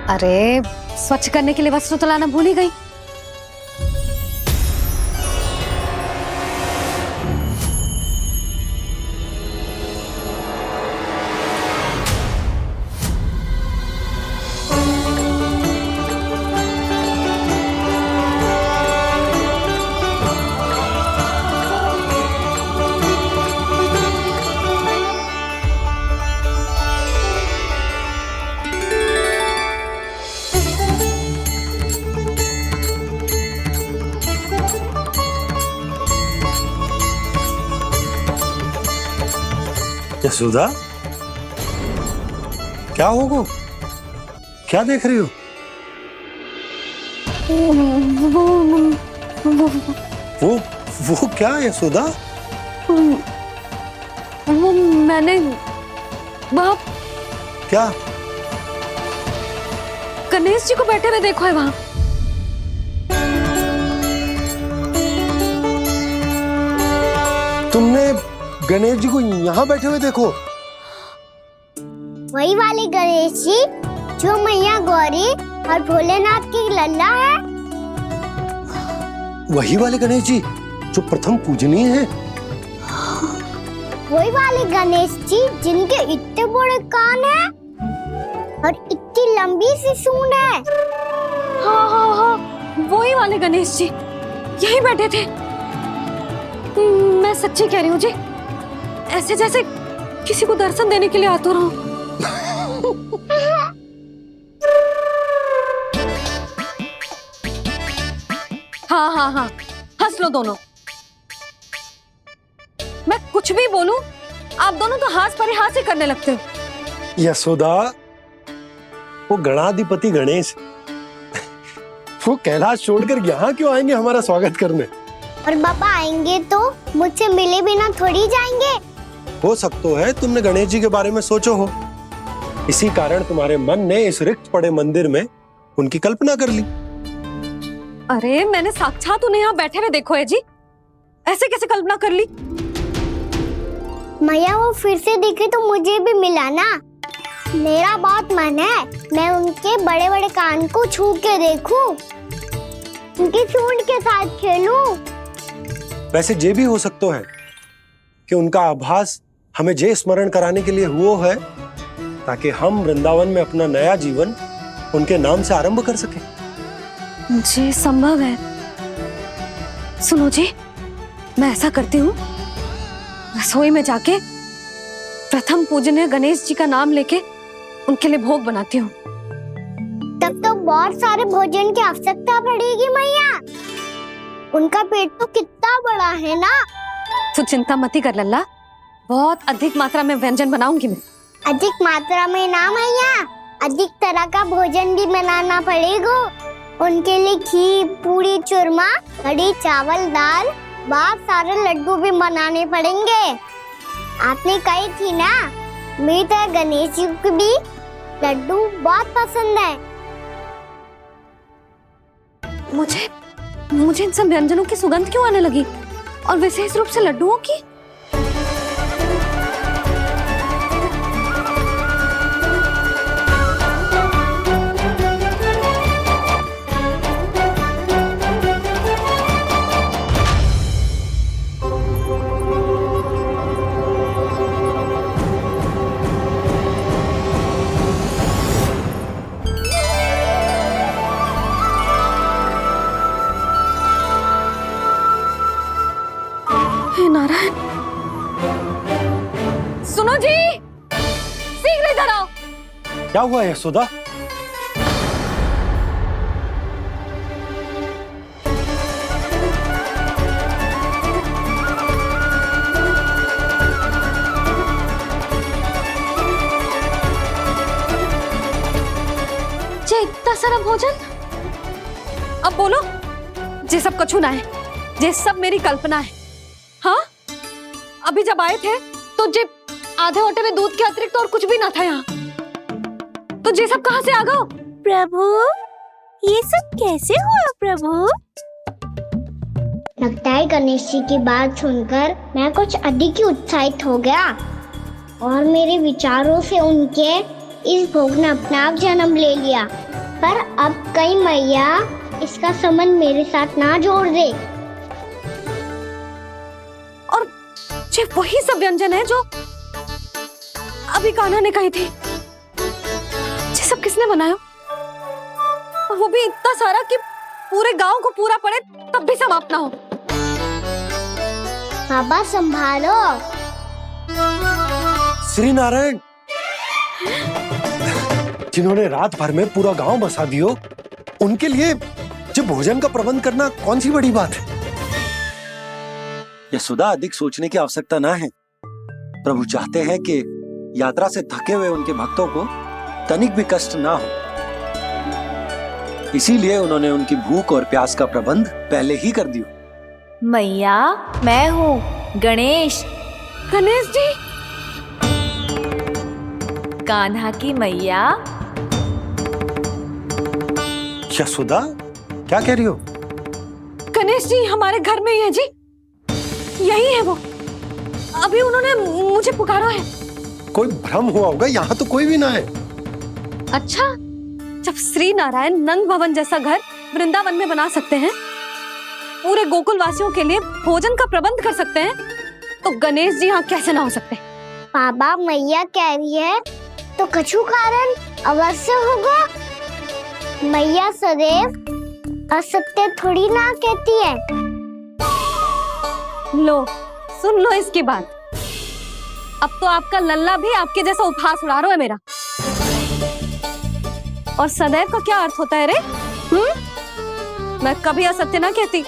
अरे स्वच्छ करने के लिए वस्त्र तो लाना भूल ही गई। यशोदा, क्या होगा? क्या देख रही हो? वो क्या यशोदा? वो मैंने बाप क्या? गणेश जी को बैठे हुए देखो है वहां। तुमने गणेश जी को यहाँ बैठे हुए देखो? वही वाले गणेश जी जो मैया गौरी और भोलेनाथ की लल्ला है। वही वाले गणेश जी जो प्रथम पूजनीय है। वही वाले गणेश जी जिनके इतने बड़े कान हैं और इतनी लंबी सी सूंड है। हाँ हाँ हाँ, वही वाले गणेश जी यही बैठे थे। मैं सच्ची कह रही हूँ जी, ऐसे जैसे किसी को दर्शन देने के लिए आतुर हूँ। हाँ हाँ हाँ, हंस लो दोनों। मैं कुछ भी बोलूं, आप दोनों तो हाथ परिहास ही करने लगते हो। यशोदा, वो गणाधिपति गणेश वो कैलाश छोड़कर यहाँ क्यों आएंगे हमारा स्वागत करने? और पापा आएंगे तो मुझसे मिले बिना थोड़ी जाएंगे। हो सकता है तुमने गणेश जी के बारे में सोचो हो, इसी कारण तुम्हारे मन ने इस रिक्त पड़े मंदिर में उनकी कल्पना कर ली। अरे मैंने साक्षात उन्हें यहाँ बैठे हुए देखो है जी, ऐसे कैसे कल्पना कर ली? मैया वो फिर से दिखे तो मुझे भी मिला ना। मेरा बहुत मन है मैं उनके बड़े बड़े कान को छू के देखूं, उनकी सूंड के साथ खेलूं। वैसे ये भी हो सकता है कि उनका आभास हमें जे स्मरण कराने के लिए हुआ है ताकि हम वृंदावन में अपना नया जीवन उनके नाम से आरंभ कर सके। जी संभव है। सुनो जी, मैं ऐसा करती हूँ, रसोई में जाके प्रथम पूजनीय गणेश जी का नाम लेके उनके लिए भोग बनाती हूँ। तब तो बहुत सारे भोजन की आवश्यकता पड़ेगी मैया। उनका पेट तो कितना बड़ा है ना। तू चिंता मत ही कर लल्ला, बहुत अधिक मात्रा में व्यंजन बनाऊंगी मैं। अधिक मात्रा में ना मैया, अधिक तरह का भोजन भी बनाना पड़ेगा। उनके लिए खीर, पूरी, चूरमा, कढ़ी, चावल, दाल, बहुत सारे लड्डू भी बनाने पड़ेंगे। आपने कही थी ना, मेरी तरह गणेश जी को भी लड्डू बहुत पसंद है। मुझे इन सब व्यंजनों की सुगंध क्यों आने लगी, और विशेष रूप से लड्डुओं की? नारायण, सुनो जी, शीघ्र इधर आओ। क्या हुआ यशोदा? इतना सारा भोजन, अब बोलो, ये सब कछु ना है, ये सब मेरी कल्पना है। हाँ, अभी जब आए थे तो जे आधे ओटे में दूध के अतिरिक्त और कुछ भी ना था यहाँ, तो ये सब कहाँ से आ गया? प्रभु, ये सब कैसे हुआ प्रभु? लगता है गणेश जी की बात सुनकर मैं कुछ अधिक ही उत्साहित हो गया और मेरे विचारों से उनके इस भोग ने अपना आप जन्म ले लिया। पर अब कहीं मैया इसका संबंध मेरे साथ ना जोड़ दे। और ये वही सब व्यंजन है जो अभी कान्हा ने कही थी। ये सब किसने बनाया? और वो भी इतना सारा कि पूरे गांव को पूरा पड़े तब भी समाप्त ना हो। बाबा संभालो। श्री नारायण, जिन्होंने रात भर में पूरा गांव बसा दियो, उनके लिए जो भोजन का प्रबंध करना कौन सी बड़ी बात है। यशोदा, अधिक सोचने की आवश्यकता ना है। प्रभु चाहते हैं कि यात्रा से थके हुए उनके भक्तों को तनिक भी कष्ट ना हो, इसीलिए उन्होंने उनकी भूख और प्यास का प्रबंध पहले ही कर दिया। मैया, मैं हूँ गणेश। गणेश जी, कान्हा की मैया। यशोदा, क्या कह रही हो? गणेश जी हमारे घर में ही है जी, यही है वो। अभी उन्होंने मुझे पुकारा है। कोई भ्रम हुआ होगा, यहाँ तो कोई भी ना है। अच्छा, जब श्री नारायण नंद भवन जैसा घर वृंदावन में बना सकते हैं, पूरे गोकुल वासियों के लिए भोजन का प्रबंध कर सकते हैं, तो गणेश जी यहाँ कैसे ना हो सकते? बाबा मैया कह रही है तो कछु कारण अवश्य होगा। मैया सदैव असत्य थोड़ी ना कहती है। लो, सुन लो इसकी बात। अब तो आपका लल्ला भी आपके जैसा उपहास उड़ा रहा है मेरा। और सदैव का क्या अर्थ होता है रे? मैं कभी असत्य ना कहती।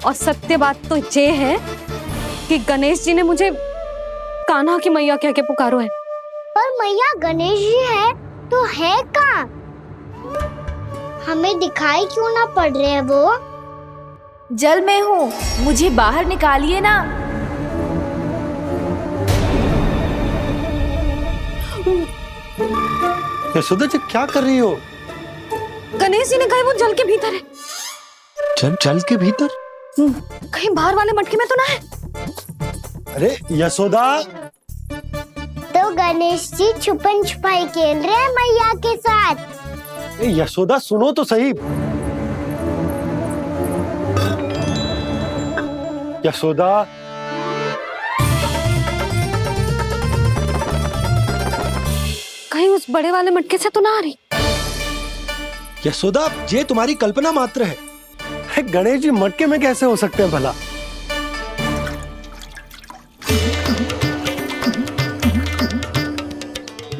और सत्य बात तो ये है कि गणेश जी ने मुझे कान्हा की मैया कह के पुकारो है। पर मैया गणेश जी है तो है कहाँ? हमें दिखाई क्यों ना पड़ रहे हैं वो? जल में हूँ, मुझे बाहर निकालिए ना। यशोदा जी, क्या कर रही हो? गणेश जी ने कहा वो जल के भीतर है। जल के भीतर? कहीं बाहर वाले मटके में तो ना है? अरे यशोदा! तो गणेश जी छुपन छुपाई खेल रहे हैं मैया के साथ। यशोदा, सुनो तो सही। यशोदा, कहीं उस बड़े वाले मटके से तो ना आ रही? यशोदा, ये तुम्हारी कल्पना मात्र है। गणेश जी मटके में कैसे हो सकते हैं भला?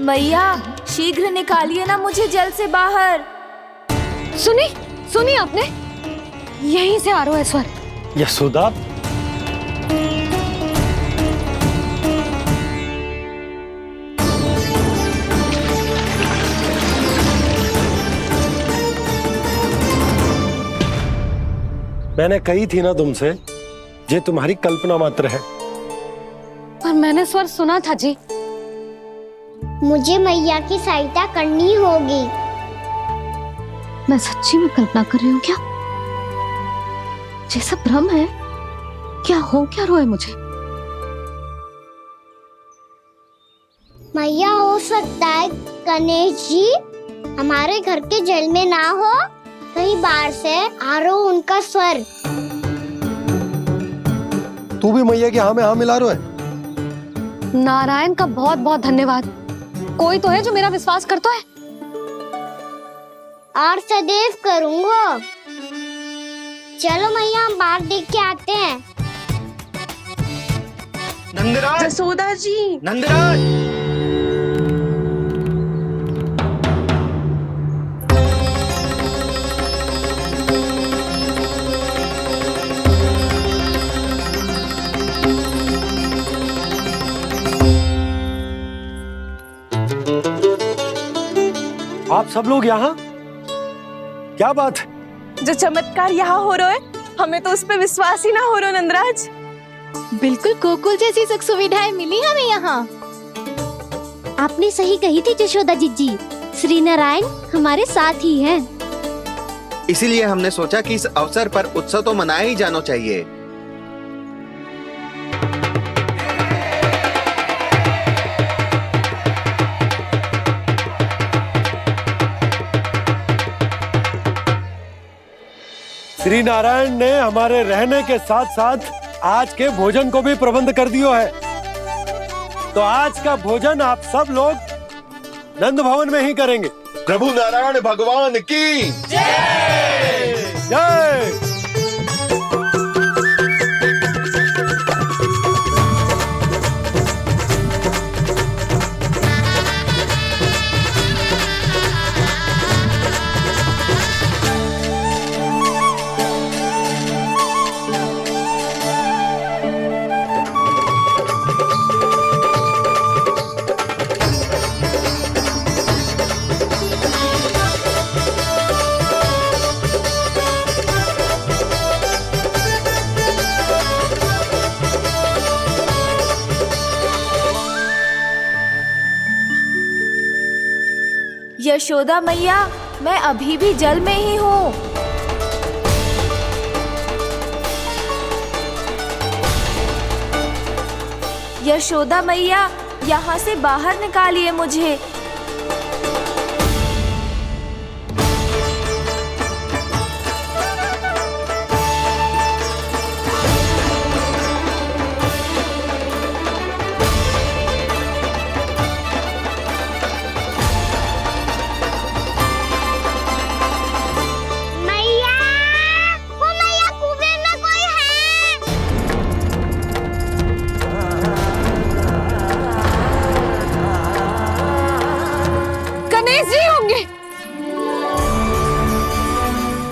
मैया, शीघ्र निकालिए ना मुझे जल से बाहर। सुनी आपने? यहीं से आ रहा है स्वर। यशोदा, मैंने कही थी ना तुमसे, ये तुम्हारी कल्पना मात्र है। पर मैंने स्वर सुना था जी। मुझे मैया की सहायता करनी होगी। मैं सच्ची में कल्पना कर रही हूँ क्या? ये सब भ्रम है क्या? हो क्या रहा है मुझे? मैया, हो सकता है गणेश जी हमारे घर के जल में ना हो, कहीं बाहर से आ रहा हो उनका स्वर। तू भी मैया के हाँ में हाँ मिला रहा है। नारायण का बहुत बहुत धन्यवाद। कोई तो है जो मेरा विश्वास करता है। और सदैव करूंगा। चलो मैया, हम बाहर देख के आते हैं। नंदराज, जसोदा जी। नंदराज, आप सब लोग यहाँ? क्या बात है? जो चमत्कार यहाँ हो रहा है, हमें तो उस पे विश्वास ही ना हो रहा नंदराज। बिल्कुल गोकुल जैसी सुख सुविधाएं मिली हमें यहाँ। आपने सही कही थी यशोदा जी, श्री नारायण हमारे साथ ही हैं। इसीलिए हमने सोचा कि इस अवसर पर उत्सव तो मनाया ही जाना चाहिए। श्री नारायण ने हमारे रहने के साथ साथ आज के भोजन को भी प्रबंध कर दियो है। तो आज का भोजन आप सब लोग नंद भवन में ही करेंगे। प्रभु नारायण भगवान की जय जय। यशोदा मैया, मैं अभी भी जल में ही हूँ। यशोदा मैया, यहाँ से बाहर निकालिए मुझे।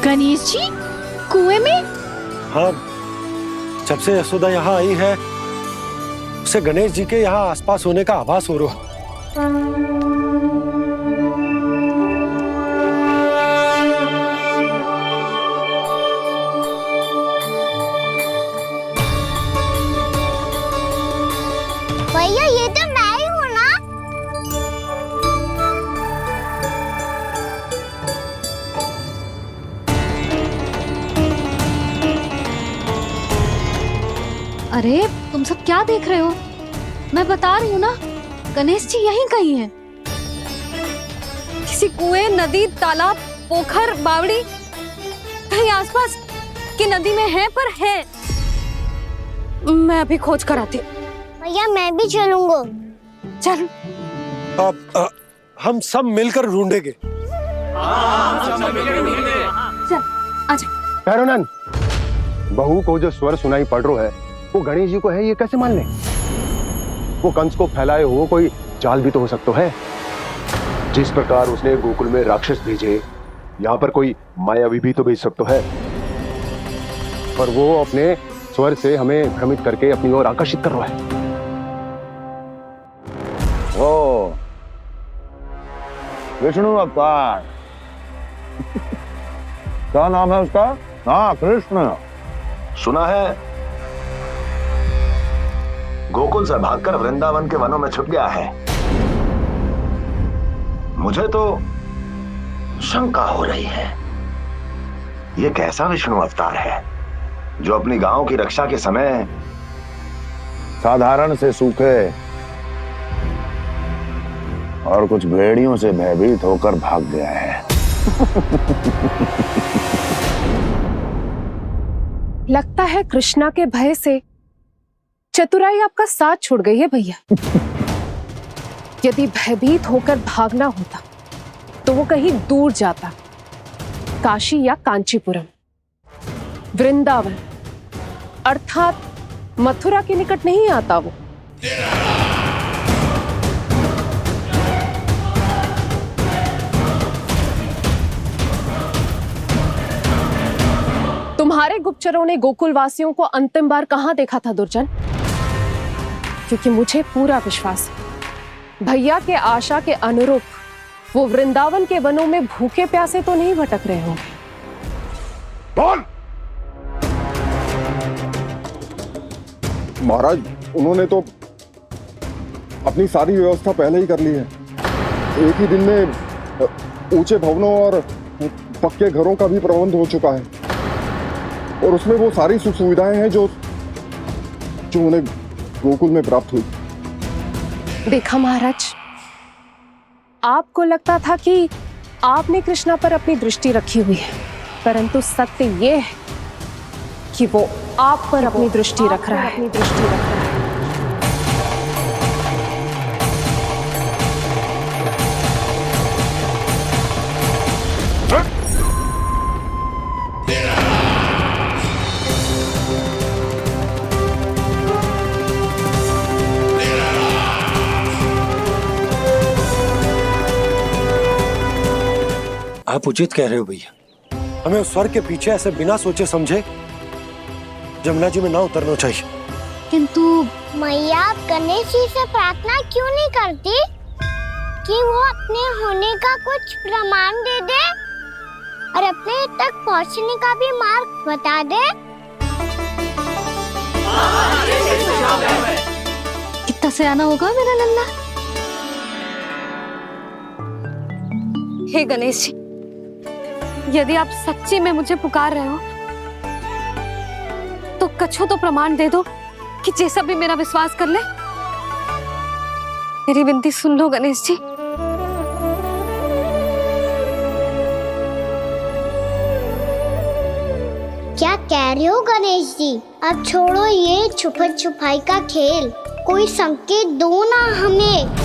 गणेश जी कुएं में? हाँ, जब से यशोदा यहाँ आई है उसे गणेश जी के यहाँ आसपास होने का आभास हो रहा है। भैया ये तो मैं ही हूँ ना। अरे तुम सब क्या देख रहे हो? मैं बता रही हूँ ना, गणेश जी यहीं कहीं हैं। किसी कुएं, नदी, तालाब, पोखर, बावड़ी कहीं आसपास की नदी में है, पर है। मैं अभी खोज कर आती हूँ। भैया मैं भी चलूंगा। चल। अब हम सब मिलकर ढूंढेंगे। चल आजा। भैरवनंद, बहू को जो स्वर सुनाई पड़ रहा है वो गणेश जी को है, ये कैसे मान ले? वो कंस को फैलाए हुए कोई जाल भी तो हो सकता है। जिस प्रकार उसने गोकुल में राक्षस भेजे, यहाँ पर कोई मायावी भी तो भेज सकता है। और वो अपने स्वर से हमें भ्रमित करके अपनी ओर आकर्षित कर रहा है। ओ विष्णु अवतार। क्या नाम है उसका? हाँ, कृष्ण। सुना है गोकुल से भागकर वृंदावन के वनों में छुप गया है। मुझे तो शंका हो रही है, ये कैसा विष्णु अवतार है जो अपनी गांव की रक्षा के समय साधारण से सूखे और कुछ भेड़ियों से भयभीत होकर भाग गया है। लगता है कृष्णा के भय से चतुराई आपका साथ छोड़ गई है भैया। यदि भयभीत होकर भागना होता तो वो कहीं दूर जाता, काशी या कांचीपुरम, वृंदावन अर्थात मथुरा के निकट नहीं आता वो। तुम्हारे गुप्तचरों ने गोकुल वासियों को अंतिम बार कहां देखा था दुर्जन? क्योंकि मुझे पूरा विश्वास है भैया के आशा के अनुरूप वो वृंदावन के वनों में भूखे प्यासे तो नहीं भटक रहे होंगे। कौन? महाराज, उन्होंने तो अपनी सारी व्यवस्था पहले ही कर ली है। एक ही दिन में ऊंचे भवनों और पक्के घरों का भी प्रबंध हो चुका है, और उसमें वो सारी सुख सुविधाएं हैं जो उन्हें गोकुल में प्राप्त हुई। देखा महाराज, आपको लगता था कि आपने कृष्णा पर अपनी दृष्टि रखी हुई है, परंतु सत्य ये है कि वो आप पर अपनी दृष्टि रख रहा है। आप उचित कह रहे हो भैया, हमें उस स्वर के पीछे ऐसे बिना सोचे समझे जमुना जी में ना उतरना चाहिए। किंतु मैया, आप गणेश जी से प्रार्थना क्यों नहीं करती कि वो अपने होने का कुछ प्रमाण दे दे और अपने तक पहुंचने का भी मार्ग बता दे? कितना सयाना होगा मेरा लल्ला। हे गणेश जी, यदि आप सच्ची में मुझे पुकार रहे हो तो कछु तो प्रमाण दे दो कि जैसा भी मेरा विश्वास कर ले। मेरी विनती सुन लो गणेश जी। क्या कह रहे हो गणेश जी? अब छोड़ो ये छुपन छुपाई का खेल, कोई संकेत दो ना हमें।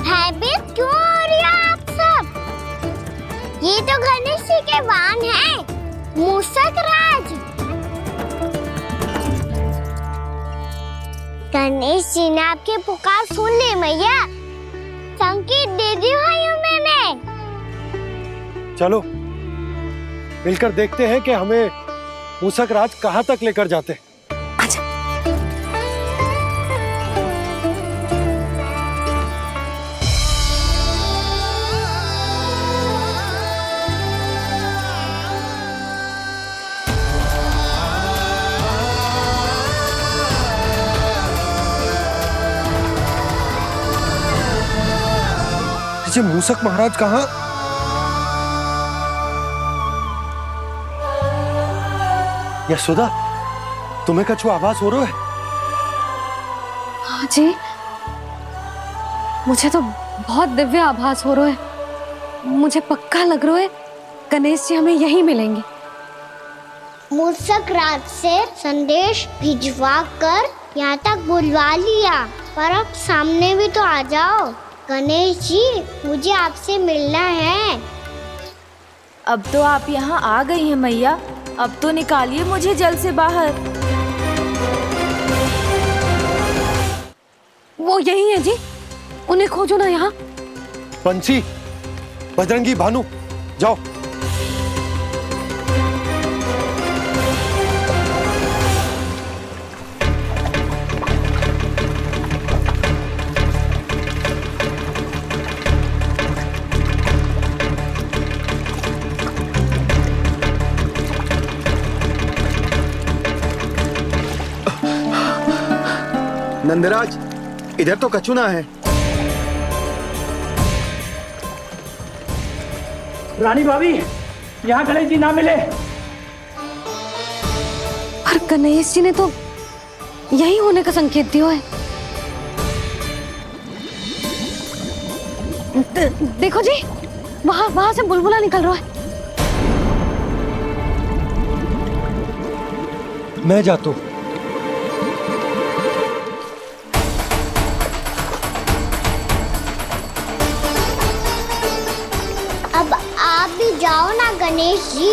भयभीत क्यों हो रही हो आप सब? ये तो गणेश जी के वाहन हैं, मूषक राज। गणेश जी ने आपकी पुकार सुन ली मैया, संकेत दे दी भाइयों मैंने। चलो मिलकर देखते हैं कि हमें मूषक राज कहाँ तक लेकर जाते हैं। जी मूषक महाराज कहाँ? यशोदा, तुम्हें कछु आभास हो रहा है? हाँ जी, मुझे तो बहुत दिव्य आभास हो रहा है। मुझे पक्का लग रहा है गणेश जी हमें यहीं मिलेंगे। मूषक राज से संदेश भिजवा कर यहाँ तक बुलवा लिया, पर अब सामने भी तो आ जाओ। गणेश जी, मुझे आपसे मिलना है। अब तो आप यहाँ आ गई हैं मैया, अब तो निकालिए मुझे जल से बाहर। वो यही है जी, उन्हें खोजो ना यहाँ। बंसी, बजरंगी, भानु, जाओ। नंदराज, इधर तो कछु ना है। रानी भाभी, यहाँ गणेश जी ना मिले। पर गणेश जी ने तो यही होने का संकेत दिया है। देखो जी, वहां से बुलबुला निकल रहा है। मैं जाता हूं। अब आप भी जाओ ना गणेश जी।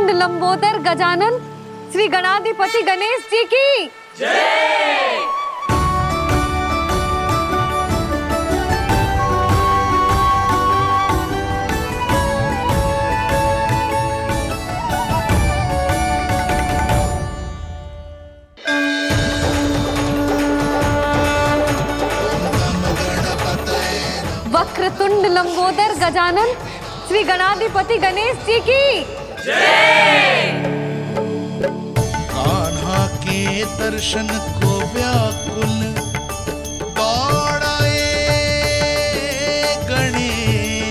वक्रतुंड लंबोदर गजानन श्री गणाधिपति गणेश जी की जय। वक्रतुंड लंबोदर गजानन श्री गणाधिपति गणेश जी की जय। कान्हा के दर्शन को व्याकुल दौड़ाए गणेश,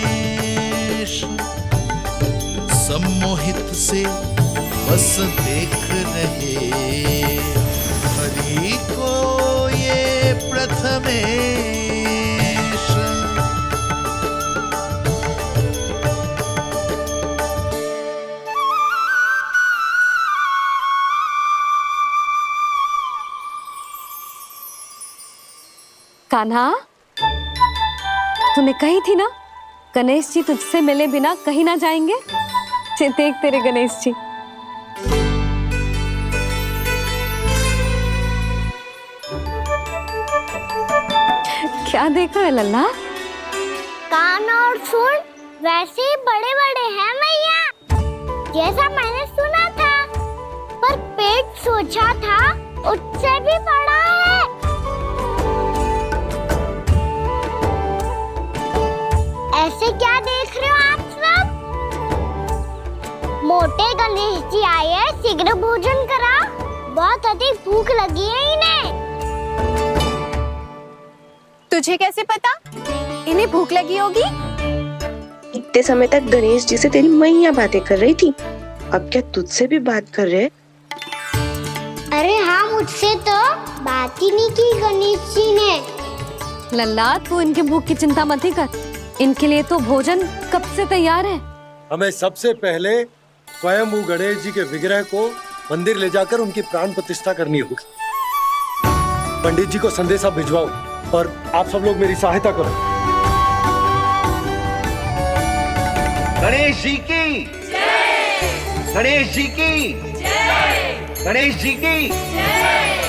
सम्मोहित से बस देख रहे हरि को ये प्रथमेश। कान्हा, तूने कही थी ना गणेश जी तुझसे मिले बिना कहीं ना जाएंगे। देख तेरे गणेश जी। क्या देखा है लल्ला? कान और सुन वैसे ही बड़े बड़े हैं मैया, जैसा मैंने सुना था, पर पेट सोचा था उससे भी बड़ा है। ऐसे क्या देख रहे हो आप सब? मोटे गणेश जी आए हैं, शीघ्र भोजन करा, बहुत अधिक भूख लगी है इन्हें। तुझे कैसे पता इन्हें भूख लगी होगी? इतने समय तक गणेश जी से तेरी मैया बातें कर रही थी, अब क्या तुझसे भी बात कर रहे? अरे हाँ, मुझसे तो बात ही नहीं की गणेश जी ने। लल्ला, तू इनके भूख की चिंता मत ही कर, इनके लिए तो भोजन कब से तैयार है। हमें सबसे पहले स्वयं गणेश जी के विग्रह को मंदिर ले जाकर उनकी प्राण प्रतिष्ठा करनी होगी। पंडित जी को संदेशा भिजवाओ और आप सब लोग मेरी सहायता करो। गणेश जी की जय। गणेश जी की जय। गणेश जी की जय।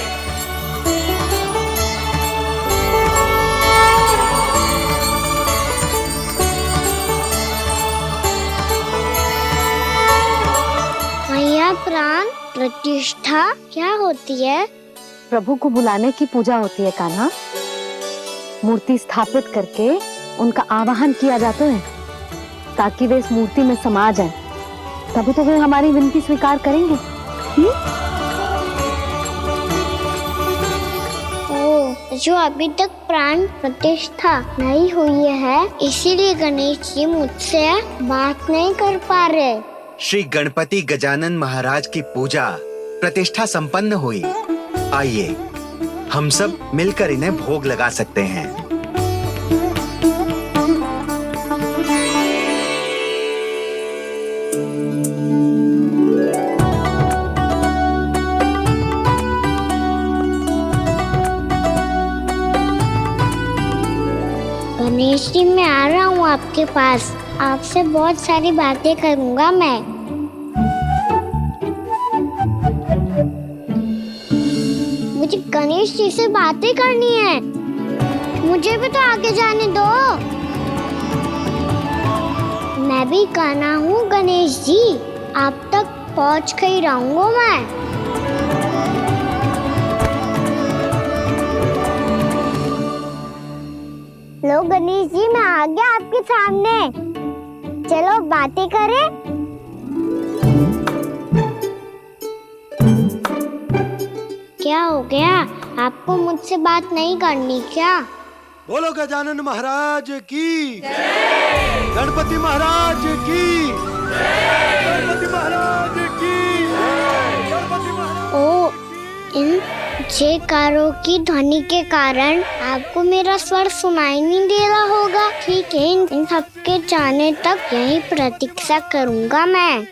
मैया, प्राण प्रतिष्ठा क्या होती है? प्रभु को बुलाने की पूजा होती है कान्हा। मूर्ति स्थापित करके उनका आवाहन किया जाता है ताकि वे इस मूर्ति में समा जाएं। तभी तो वे हमारी विनती स्वीकार करेंगे। जो अभी तक प्राण प्रतिष्ठा नहीं हुई है, इसीलिए गणेश जी मुझसे बात नहीं कर पा रहे। श्री गणपति गजानन महाराज की पूजा प्रतिष्ठा संपन्न हुई। आइए हम सब मिलकर इन्हें भोग लगा सकते हैं। गणेश जी, मैं आ रहा हूँ आपके पास, आपसे बहुत सारी बातें करूँगा मैं। मुझे गणेश जी से बातें करनी है, मुझे भी तो आगे जाने दो। मैं भी कान्हा हूँ गणेश जी, आप तक पहुँच कर ही रहूँगा मैं। लो गणेश जी, मैं आ गया आपके सामने, चलो बातें करें। क्या हो गया, आपको मुझसे बात नहीं करनी क्या? बोलो गजानन महाराज की जय। गणपति महाराज की जय। गणपति महाराज की जय। गणपति महाराज। ओ, इन जयकारों की ध्वनि के कारण आपको मेरा स्वर सुनाई नहीं दे रहा होगा। ठीक है, इन सबके जाने तक यही प्रतीक्षा करूंगा मैं।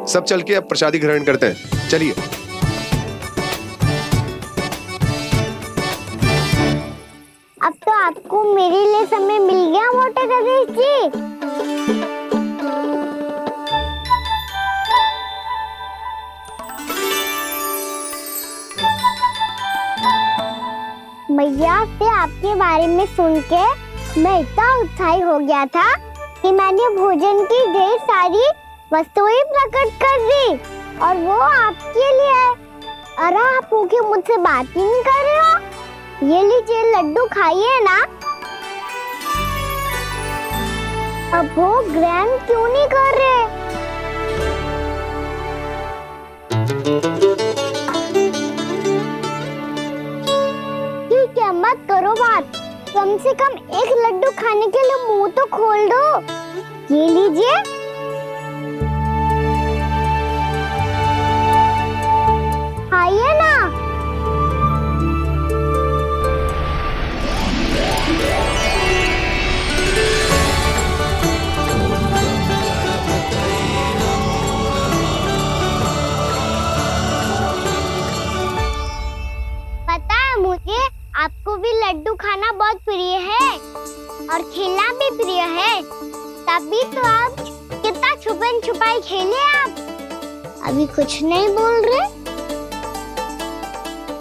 सब चल के अब प्रसादी ग्रहण करते हैं, चलिए। अब तो आपको मेरे लिए समय मिल गया मोटे गणेश जी। मैया से आपके बारे में सुन के मैं इतना उत्साही हो गया था कि मैंने भोजन की ढेर सारी वस्तुएं प्रकट कर दी और वो आपके लिए। अरे आप भूखे मुझसे बात ही नहीं कर रहे हो। ये लीजिए लड्डू खाइए ना। अब वो ग्रैंड क्यों नहीं कर रहे? ठीक है, मत करो बात। कम से कम एक लड्डू खाने के लिए मुंह तो खोल दो। ये लीजिए। खाइए ना। पता है मुझे आपको भी लड्डू खाना बहुत प्रिय है और खेलना भी प्रिय है। तभी तो आप कितना छुपन छुपाई खेले। आप अभी कुछ नहीं बोल रहे।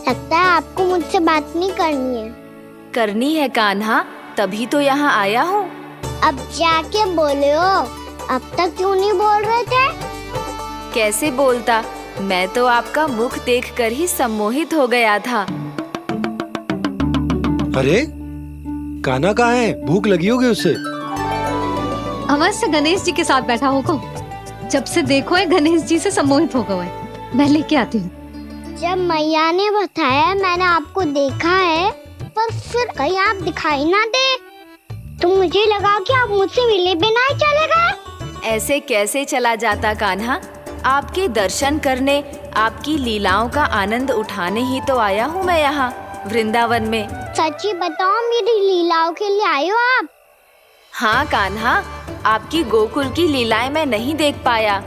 लगता है आपको मुझसे बात नहीं करनी है। करनी है कान्हा, तभी तो यहाँ आया हूँ। अब जाके बोले हो। अब तक क्यों नहीं बोल रहे थे? कैसे बोलता, मैं तो आपका मुख देखकर ही सम्मोहित हो गया था। अरे कान्हा कहाँ है? भूख लगी होगी उससे। अवश्य गणेश जी के साथ बैठा होगा। जब से देखो है गणेश जी से सम्मोहित हो गए। मैं लेके आती हूँ। जब मैया ने बताया मैंने आपको देखा है, पर फिर कहीं आप दिखाई ना दे तो मुझे लगा कि आप मुझसे मिले बिना ही चले गए। ऐसे कैसे चला जाता कान्हा? आपके दर्शन करने, आपकी लीलाओं का आनंद उठाने ही तो आया हूँ मैं यहाँ वृंदावन में। सच्ची बताओ, मेरी लीलाओं के लिए आए हो आप? हाँ कान्हा, आपकी गोकुल की लीलाएं मैं नहीं देख पाया,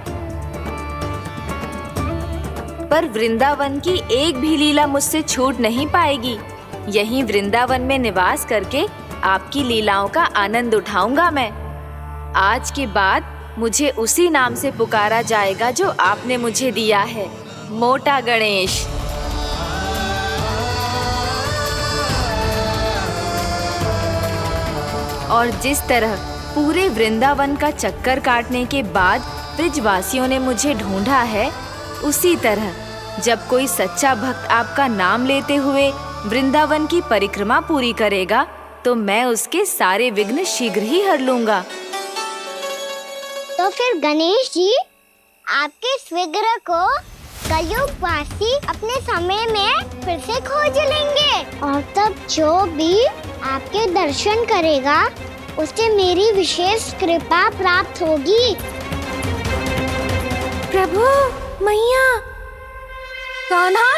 पर वृंदावन की एक भी लीला मुझसे छूट नहीं पाएगी। यहीं वृंदावन में निवास करके आपकी लीलाओं का आनंद उठाऊंगा मैं। आज के बाद मुझे उसी नाम से पुकारा जाएगा जो आपने मुझे दिया है, मोटा गणेश। और जिस तरह पूरे वृंदावन का चक्कर काटने के बाद ब्रिजवासियों ने मुझे ढूंढा है, उसी तरह जब कोई सच्चा भक्त आपका नाम लेते हुए वृंदावन की परिक्रमा पूरी करेगा तो मैं उसके सारे विघ्न शीघ्र ही हर लूंगा। तो फिर गणेश जी, आपके इस विग्रह को कलयुगवासी अपने समय में फिर से खोज लेंगे और तब जो भी आपके दर्शन करेगा उसे मेरी विशेष कृपा प्राप्त होगी। प्रभु, मैया, कान्हा,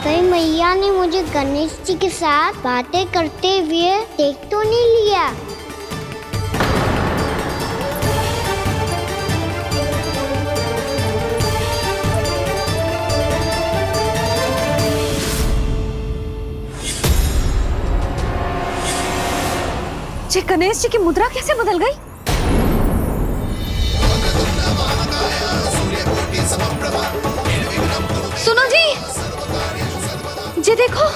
कहीं मैया ने मुझे गणेश जी के साथ बातें करते हुए देख तो नहीं लिया? ये गणेश जी की मुद्रा कैसे बदल गई? सुनो जी, ये देखो।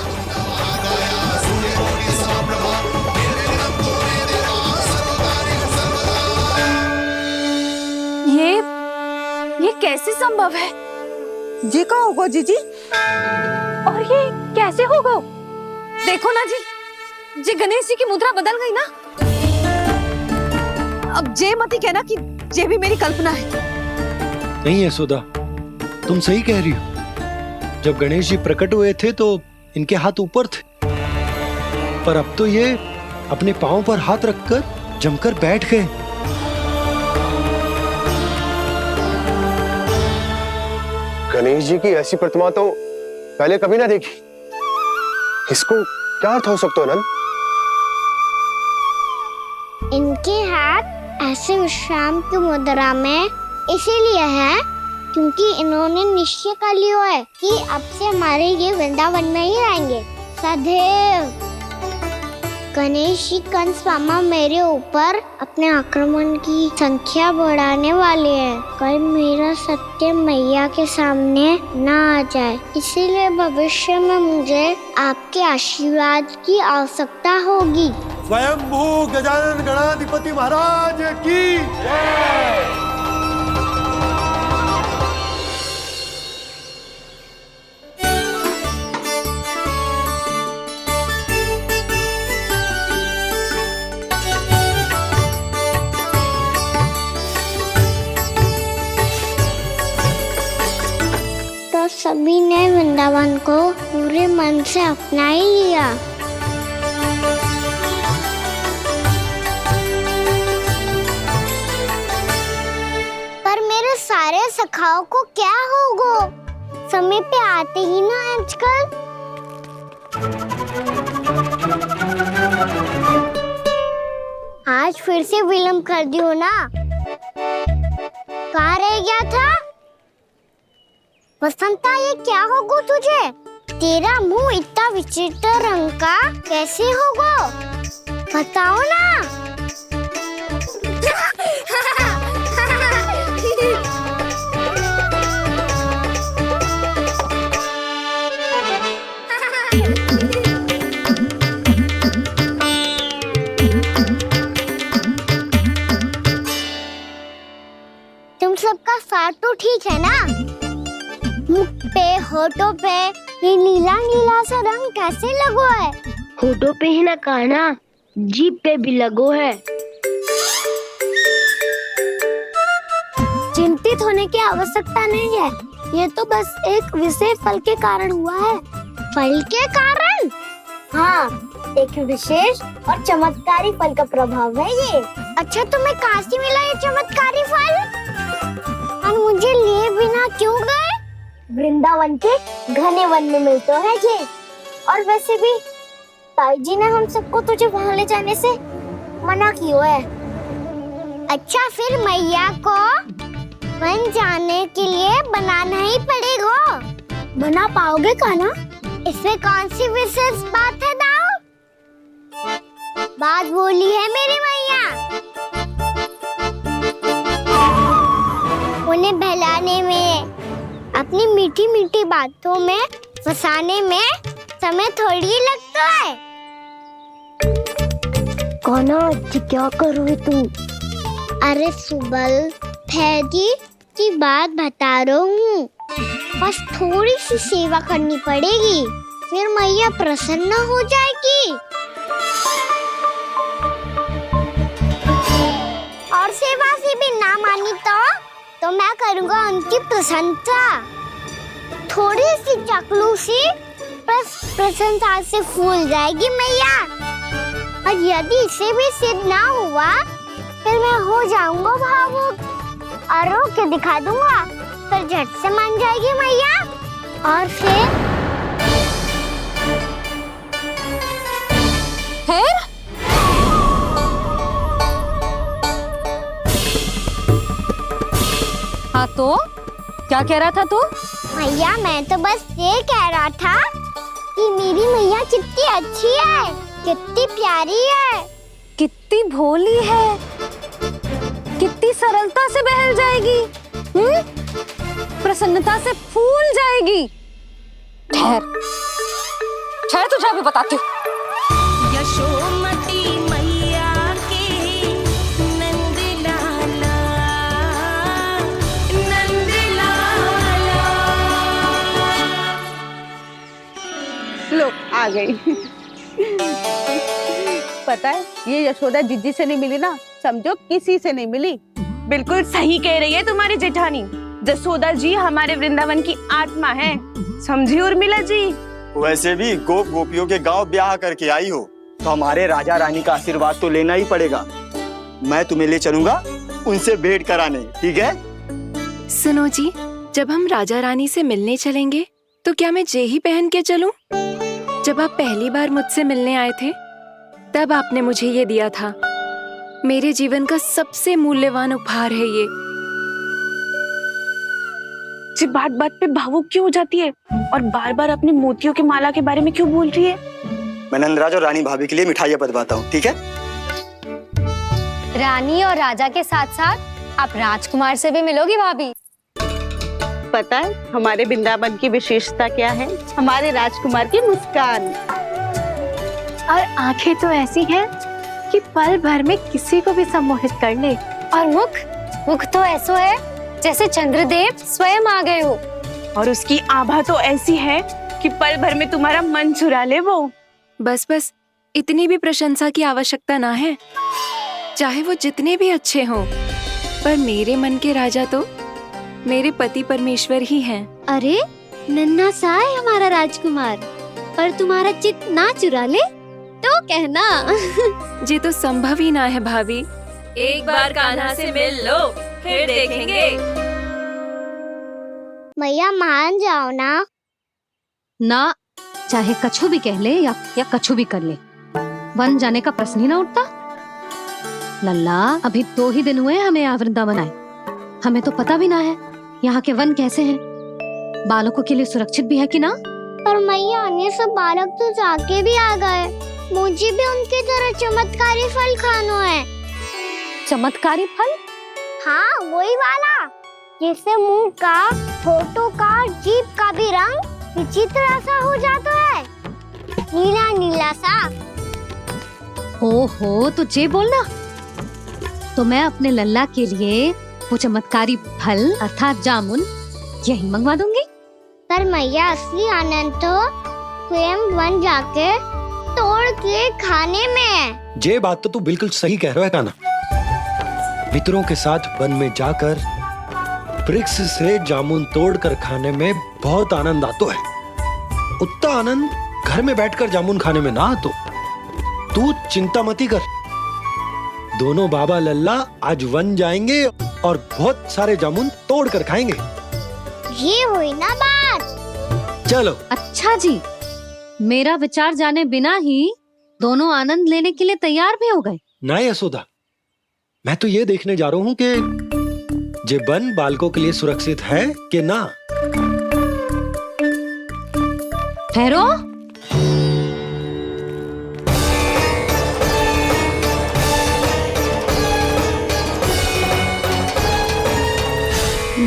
ये कैसे संभव है? ये का होगा जीजी? और ये कैसे होगा? देखो ना जी, ये गणेश जी की मुद्रा बदल गई ना। अब जे मत ही कहना कि ये भी मेरी कल्पना है। नहीं यशोदा, तुम सही कह रही हो। जब गणेश जी प्रकट हुए थे तो इनके हाथ ऊपर थे, पर अब तो ये अपने पांव पर हाथ रखकर जमकर बैठ गए। गणेश जी की ऐसी प्रतिमा तो पहले कभी ना देखी। इसको क्या अर्थ हो सकता है नंद? इनके हाथ ऐसे विश्राम की मुद्रा में इसीलिए है क्योंकि इन्होंने निश्चय कर लिया है कि अब से हमारे ये वृंदावन में ही रहेंगे सदैव। गणेश जी कंस मामा मेरे ऊपर अपने आक्रमण की संख्या बढ़ाने वाले हैं। कल मेरा सत्य मैया के सामने ना आ जाए, इसीलिए भविष्य में मुझे आपके आशीर्वाद की आवश्यकता होगी। स्वयंभू गजानन गणाधिपति महाराज की जय। तो सभी ने वृंदावन को पूरे मन से अपना ही लिया। पर मेरे सारे सखाओं को क्या होगा? समय पे आते ही ना आजकल। आज फिर से विलम्ब कर दियो ना। कहाँ रह गया था? वसंता, ये क्या होगा तुझे? तेरा मुंह इतना विचित्र रंग का कैसे होगा? बताओ ना। तुम सबका साथ तो ठीक है ना? मुख पे, होठों पे ये नीला नीला सा रंग कैसे लगो है? होठों पे ही ना कहना, जीभ पे भी लगो है। चिंतित होने की आवश्यकता नहीं है, ये तो बस एक विशेष फल के कारण हुआ है। फल के कारण? हाँ, एक विशेष और चमत्कारी फल का प्रभाव है ये। अच्छा, तुम्हें कहाँ से मिला ये चमत्कारी फल? और मुझे लिए बिना क्यों गए? वृंदावन के घने वन में मिलते हैं ये। और वैसे भी ताई जी ने हम सबको तुझे वहाँ ले जाने से मना किया है। अच्छा, फिर मैया को वन जाने के लिए बनाना ही पड़ेगा। बना पाओगे कान्हा? इसमें कौन सी विशेष बात है दाऊ? बात बोली है मेरी मैया। उन्हें बहलाने में, अपनी मीठी मीठी बातों में फंसाने में समय थोड़ी ही लगता है। कान्हा, क्या करोगे तुम? अरे सुबल, फैजी की बात बता रहा हूँ। बस थोड़ी सी सेवा करनी पड़ेगी, फिर मैया प्रसन्न हो जाएगी। और सेवा से भी ना मानी तो मैं करूँगा उनकी प्रशंसा। थोड़ी सी चाकलूसी बस प्रशंसा से फूल जाएगी मैया। और यदि इसे भी सिद्ध ना हुआ, फिर मैं हो जाऊंगा भावुक और रो के दिखा दूंगा, फिर झट से मान जाएगी मैया। और फिर हाँ, तो क्या कह रहा था तू? मैया, मैं तो बस ये कह रहा था कि मेरी मैया कितनी अच्छी है, कितनी प्यारी है, कितनी भोली है, कितनी सरलता से बहल जाएगी, प्रसन्नता से फूल जाएगी। ठहर ठहर, तुझे अभी बताती हूँ। यशोमती मैया के नंद लाला, नंद लाला। लो, आ गई। पता है, ये यशोदा जिज्जी से नहीं मिली ना, समझो किसी से नहीं मिली। बिल्कुल सही कह रही है तुम्हारी जेठानी। यशोदा जी हमारे वृंदावन की आत्मा है, समझी उर्मिला जी। वैसे भी गोप गोपियों के गांव ब्याह करके आई हो, तो हमारे राजा रानी का आशीर्वाद तो लेना ही पड़ेगा। मैं तुम्हें ले चलूंगा उनसे भेंट कराने, ठीक है? सुनो जी, जब हम राजा रानी से मिलने चलेंगे तो क्या मैं जे ही पहन के चलूं? जब आप पहली बार मुझसे मिलने आए थे, तब आपने मुझे ये दिया था। मेरे जीवन का सबसे मूल्यवान उपहार है ये। जी, बात बात पे भावुक क्यों हो जाती है और बार बार अपनी मोतियों की माला के बारे में क्यों बोल रही है? मैं नंदराज और रानी भाभी के लिए मिठाइयाँ बंटवाता हूँ, ठीक है? रानी और राजा के साथ साथ आप राजकुमार से भी मिलोगी भाभी। पता है हमारे वृंदावन की विशेषता क्या है? हमारे राजकुमार की मुस्कान। और आंखें तो ऐसी हैं कि पल भर में किसी को भी सम्मोहित कर ले। और मुख तो ऐसा है जैसे चंद्रदेव स्वयं आ गए हो। और उसकी आभा तो ऐसी है कि पल भर में तुम्हारा मन चुरा ले वो। बस बस, इतनी भी प्रशंसा की आवश्यकता ना है। चाहे वो जितने भी अच्छे हों, पर मेरे मन के राजा तो मेरे पति परमेश्वर ही हैं। अरे नन्हा सा है हमारा राजकुमार, पर तुम्हारा चित्त ना चुरा ले तो कहना। ये तो संभव ही ना है भाभी। एक बार कान्हा से मिल लो, फिर देखेंगे। मैया मान जाओ ना। ना, चाहे कछु भी कह ले या कछु भी कर ले, वन जाने का प्रश्न ही ना उठता। लल्ला, अभी 2 ही दिन हुए हमें यहाँ वृंदावन आए। हमें तो पता भी ना है यहाँ के वन कैसे हैं, बालकों के लिए सुरक्षित भी है कि ना। पर मैया अन्य सब बालक तो जाके भी आ गए। मुझे भी उनके तरह चमत्कारी फल खाना है। चमत्कारी फल? हाँ, वही वाला जिससे मुंह का, होठों का, जीभ का भी रंग विचित्र सा हो जाता है, नीला नीला सा। हो तो जे बोलना। तो मैं अपने लल्ला के लिए वो चमत्कारी फल अर्थात जामुन यही मंगवा दूंगी। पर मैया असली आनंद तो स्वयं वन जाके तोड़ के खाने में है। ये बात तो तू बिल्कुल सही कह रहा है कान्हा। मित्रों के साथ वन में जाकर वृक्ष से जामुन तोड़कर खाने में बहुत आनंद आता है। उतना आनंद घर में बैठकर जामुन खाने में ना आतो। तू चिंता मती कर, दोनों बाबा लल्ला आज वन जाएंगे और बहुत सारे जामुन तोड़कर खाएंगे। ये हुई ना बात। चलो। अच्छा जी, मेरा विचार जाने बिना ही दोनों आनंद लेने के लिए तैयार भी हो गए। ना यशोदा, मैं तो ये देखने जा रहा हूँ कि जे वन बालकों के लिए सुरक्षित है कि ना। ठहरो।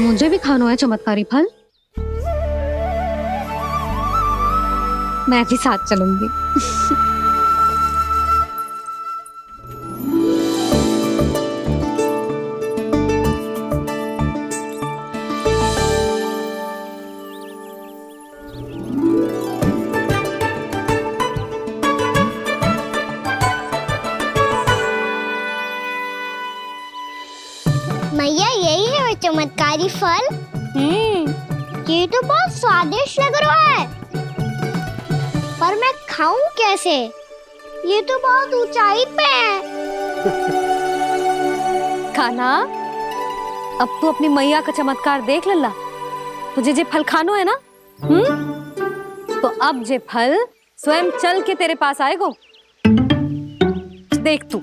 मुझे भी खाना है चमत्कारी फल। मैं भी साथ चलूंगी। मैया यही है वो चमत्कारी फल। ये तो बहुत स्वादिष्ट लग रहा है, पर मैं खाऊं कैसे? ये तो बहुत ऊंचाई पे है। खाना, अब तू अपनी मैया का चमत्कार देख लल्ला। तुझे जे फल खानो है ना, तो अब जे फल स्वयं चल के तेरे पास आएगो। देख तू।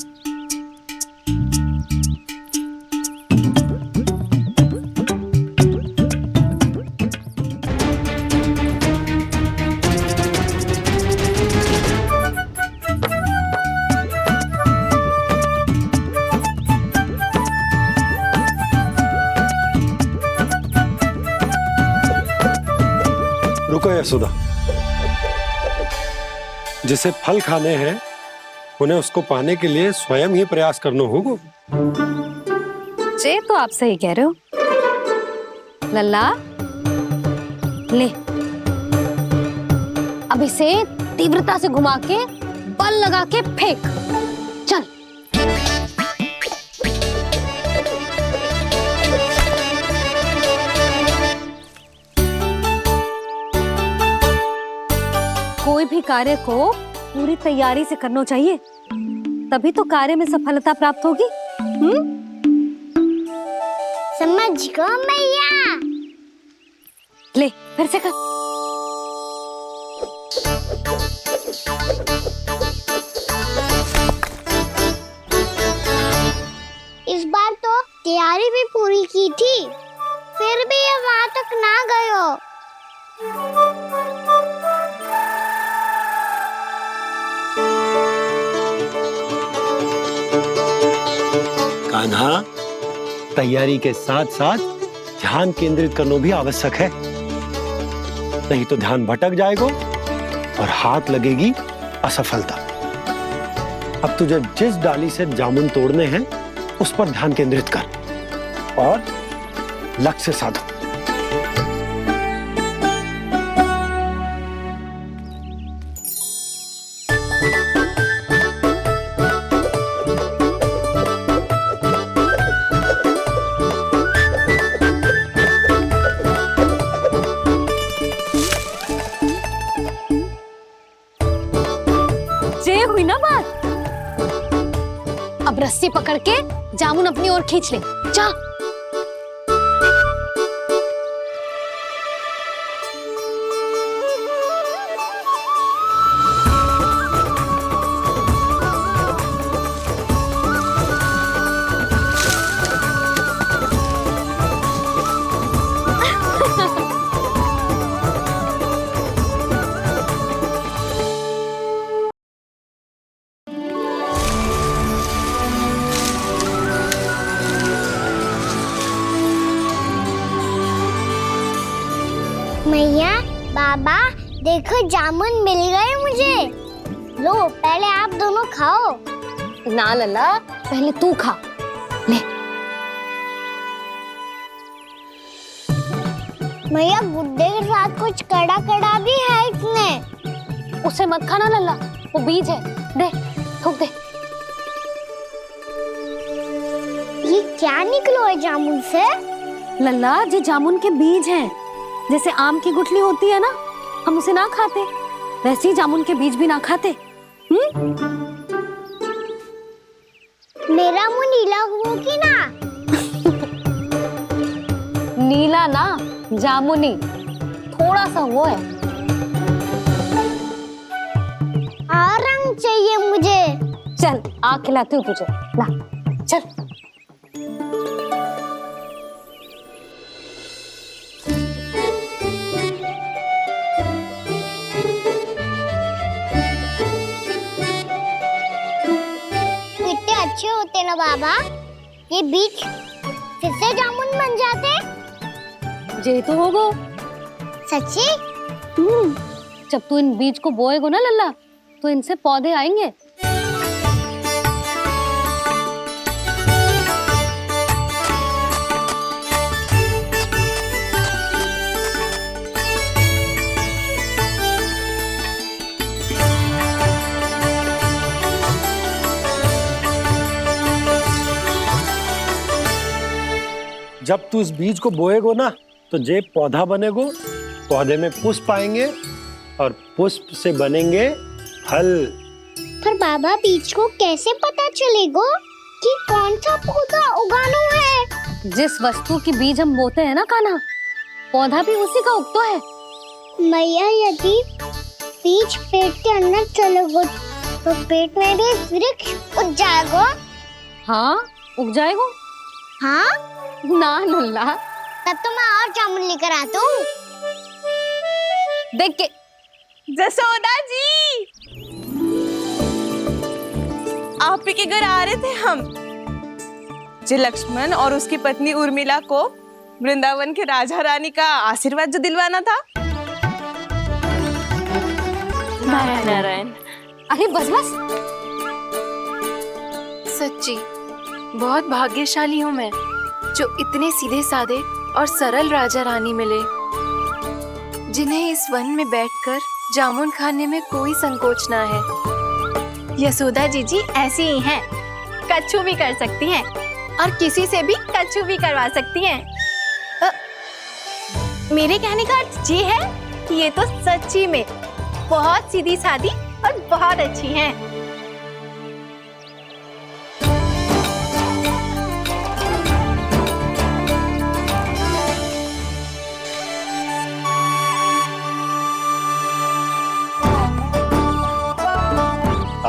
रुको यशोदा, जिसे फल खाने हैं उन्हें उसको पाने के लिए स्वयं ही प्रयास करना होगा। जे तो आप सही कह रहे हो लल्ला। ले, अब इसे तीव्रता से घुमा के बल लगा के फेंक। चल। कोई भी कार्य को पूरी तैयारी से करना चाहिए, तभी तो कार्य में सफलता प्राप्त होगी। समझ गो मैया। ले, फिर से कर। इस बार तो तैयारी भी पूरी की थी, फिर भी ये वहां तक ना गयो। कान्हा, तैयारी के साथ साथ ध्यान केंद्रित करना भी आवश्यक है, नहीं तो ध्यान भटक जाएगा और हाथ लगेगी असफलता। अब तुझे जिस डाली से जामुन तोड़ने हैं उस पर ध्यान केंद्रित कर और लक्ष्य साधो। ये हुई ना बात। अब रस्सी पकड़ के जामुन अपनी ओर खींच ले। जा। मैया, बाबा, देखो जामुन मिल गए मुझे। लो, पहले आप दोनों खाओ। ना लल्ला, पहले तू खा। ले। मैया, गुड्डे के साथ कुछ कड़ा कड़ा भी है इसमें। उसे मत खाना लल्ला, वो बीज है। दे, थूक दे। ये क्या निकलो है जामुन से? लल्ला, ये जामुन के बीज हैं। जैसे आम की गुठली होती है ना, हम उसे ना खाते, वैसे ही जामुन के बीज भी ना खाते। मेरा मुंह नीला हुआ कि ना? नीला ना, जामुनी, थोड़ा सा वो है। और रंग चाहिए मुझे। चल, आ खिलाती हूँ तुझे। ला, चल। अच्छे होते ना बाबा, ये बीज फिर से जामुन बन जाते। जे तो होगो। सच्ची? जब तू इन बीज को बोएगो ना लल्ला, तो इनसे पौधे आएंगे। जब तू इस बीज को बोएगो ना, तो जे पौधा बनेगो, पौधे में पुष्प आएंगे और पुष्प से बनेंगे फल। पर बाबा, बीज को कैसे पता चलेगा कि कौन सा पौधा उगाना है? जिस वस्तु की बीज हम बोते हैं ना कान्हा, पौधा भी उसी का उगता है। मैया, यदि बीज पेट के अंदर चलेगा तो पेट में भी वृक्ष उग जाएगा। हाँ, उग जाएगा। हाँ ना लल्ला, तब तो मैं और जामुन लेकर आता हूँ। देख के। जसोदा जी, आप ही के घर आ रहे थे हम। जी, लक्ष्मण और उसकी पत्नी उर्मिला को वृंदावन के राजा रानी का आशीर्वाद जो दिलवाना था। नारायण नारायण। अरे बस बस। सच्ची बहुत भाग्यशाली हूँ मैं, जो इतने सीधे साधे और सरल राजा रानी मिले, जिन्हें इस वन में बैठकर जामुन खाने में कोई संकोच ना है। यशोदा जीजी ऐसी ही हैं, कच्छू भी कर सकती हैं और किसी से भी कच्छू भी करवा सकती हैं। मेरे कहने का अर्थ ये है कि ये तो सच्ची में बहुत सीधी सादी और बहुत अच्छी हैं।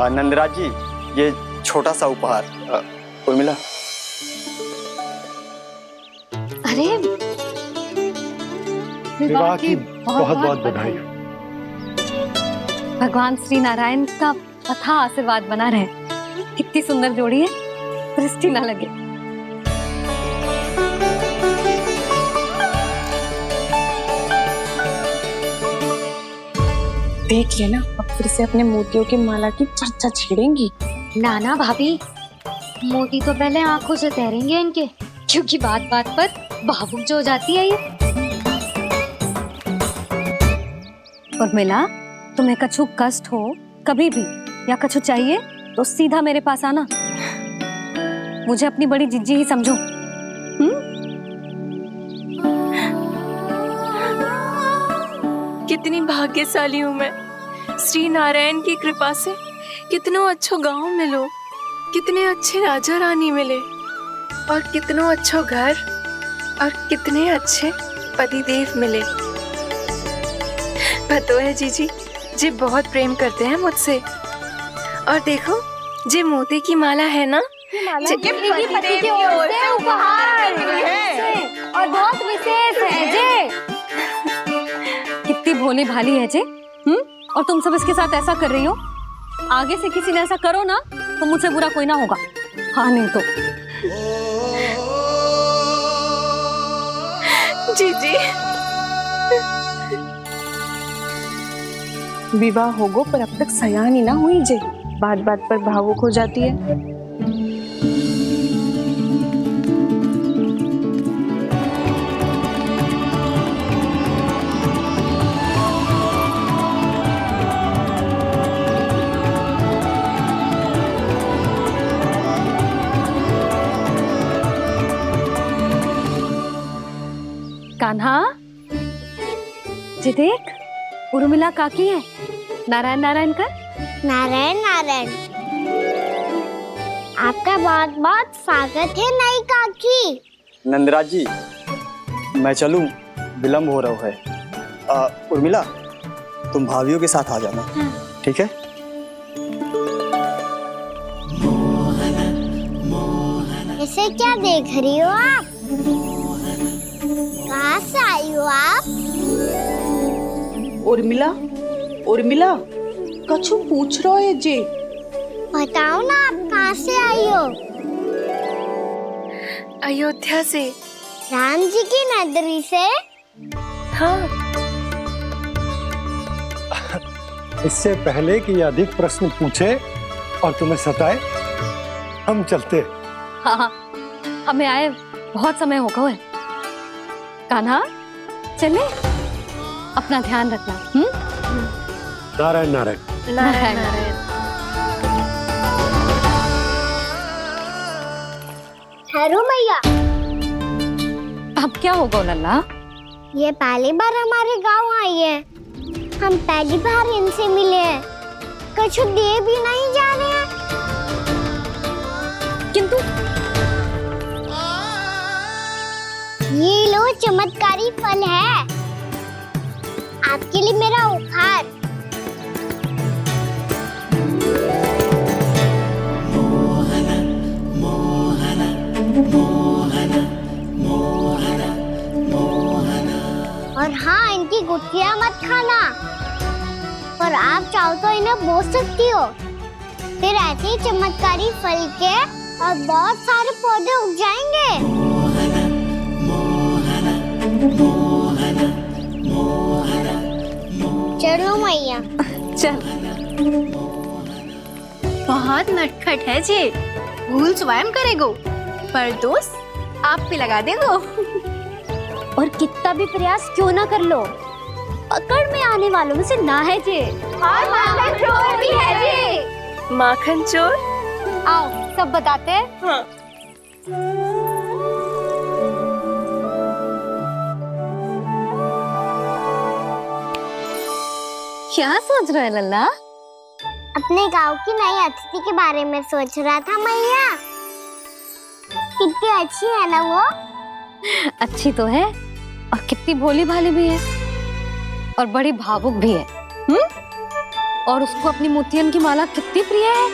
नंदराज जी, ये छोटा सा उपहार। उर्मिला। अरे, विवाह की बहुत बहुत बधाई। भगवान श्री नारायण का अथाह आशीर्वाद बना रहे। कितनी सुंदर जोड़ी है, दृष्टि ना लगे। देख लेना, अब फिर से अपने मोतियों की माला की चर्चा छेड़ेंगी। नाना भाभी, मोती तो पहले आंखों से तैरेंगे इनके, क्योंकि बात बात पर भावुक जो हो जाती है ये। उर्मिला, तुम्हें कछु कष्ट हो कभी भी या कछु चाहिए तो सीधा मेरे पास आना। मुझे अपनी बड़ी जिज्जी ही समझो। कितनी भाग्यशाली हूँ मैं, श्री नारायण की कृपा से कितनों अच्छो गांव मिलो, कितने अच्छे राजा रानी मिले और कितनों अच्छो घर और कितने अच्छे पतिदेव मिले। पतो है जीजी, जी बहुत प्रेम करते हैं मुझसे। और देखो, जे मोती की माला है ना, पति की ओर से उपहार और बहुत विशेष है जे। कितनी भोली भाली है जे। और तुम सब इसके साथ ऐसा कर रही हो। आगे से किसी ने ऐसा करो ना तो मुझसे बुरा कोई ना होगा। हाँ नहीं तो जीजी। विवाह होगो पर अब तक सयान ही ना हुई जे, बात बात पर भावुक हो जाती है। कान्हा, जी देख, उर्मिला काकी है। नारायण नारायण कर। नारायण नारायण। आपका बहुत बहुत स्वागत है नई काकी। नंदराज जी, मैं चलूं, विलम्ब हो रहा है। उर्मिला, तुम भाभियों के साथ आ जाना। ठीक है? इसे क्या देख रही हो आप? कहाँ से आई हो आप? उर्मिला, उर्मिला, कछु पूछ रहा है जे। बताओ ना, आप कहाँ से आई हो? अयोध्या से। राम जी की नगरी से? हाँ। इससे पहले कि ये अधिक प्रश्न पूछे और तुम्हें सताए, हम चलते। हाँ हाँ, हमें आए बहुत समय हो गया है। कान्हा, चले, अपना ध्यान रखना। नारायण नारायण। नारायण नारायण। ठहरो मैया। अब क्या होगा लल्ला? ये पहली बार हमारे गांव आई है, हम पहली बार इनसे मिले हैं, कुछ दे भी नहीं जा रहे हैं। किंतु ये लो, चमत्कारी फल है आपके लिए, मेरा उपहार। और हाँ, इनकी गुठलियां मत खाना, और आप चाहो तो इन्हें बोस सकती हो, फिर ऐसे ही चमत्कारी फल के और बहुत सारे पौधे उग जाएंगे। चलो मैया। चल। बहुत नटखट है जे, भूल स्वयं करेगो, पर दोष आप पे लगा देगो। और कितना भी प्रयास क्यों ना कर लो, पकड़ में आने वालों में से ना है जे। और माखन चोर भी है जे। माखन चोर? आओ सब बताते हैं। हाँ। क्या सोच रहे हो लल्ला? अपने गांव की नई अतिथि के बारे में सोच रहा था मैया। कितनी अच्छी है ना वो? अच्छी तो है, और कितनी भोली भाली भी है, और बड़ी भावुक भी है। और उसको अपनी मोतियन की माला कितनी प्रिय है।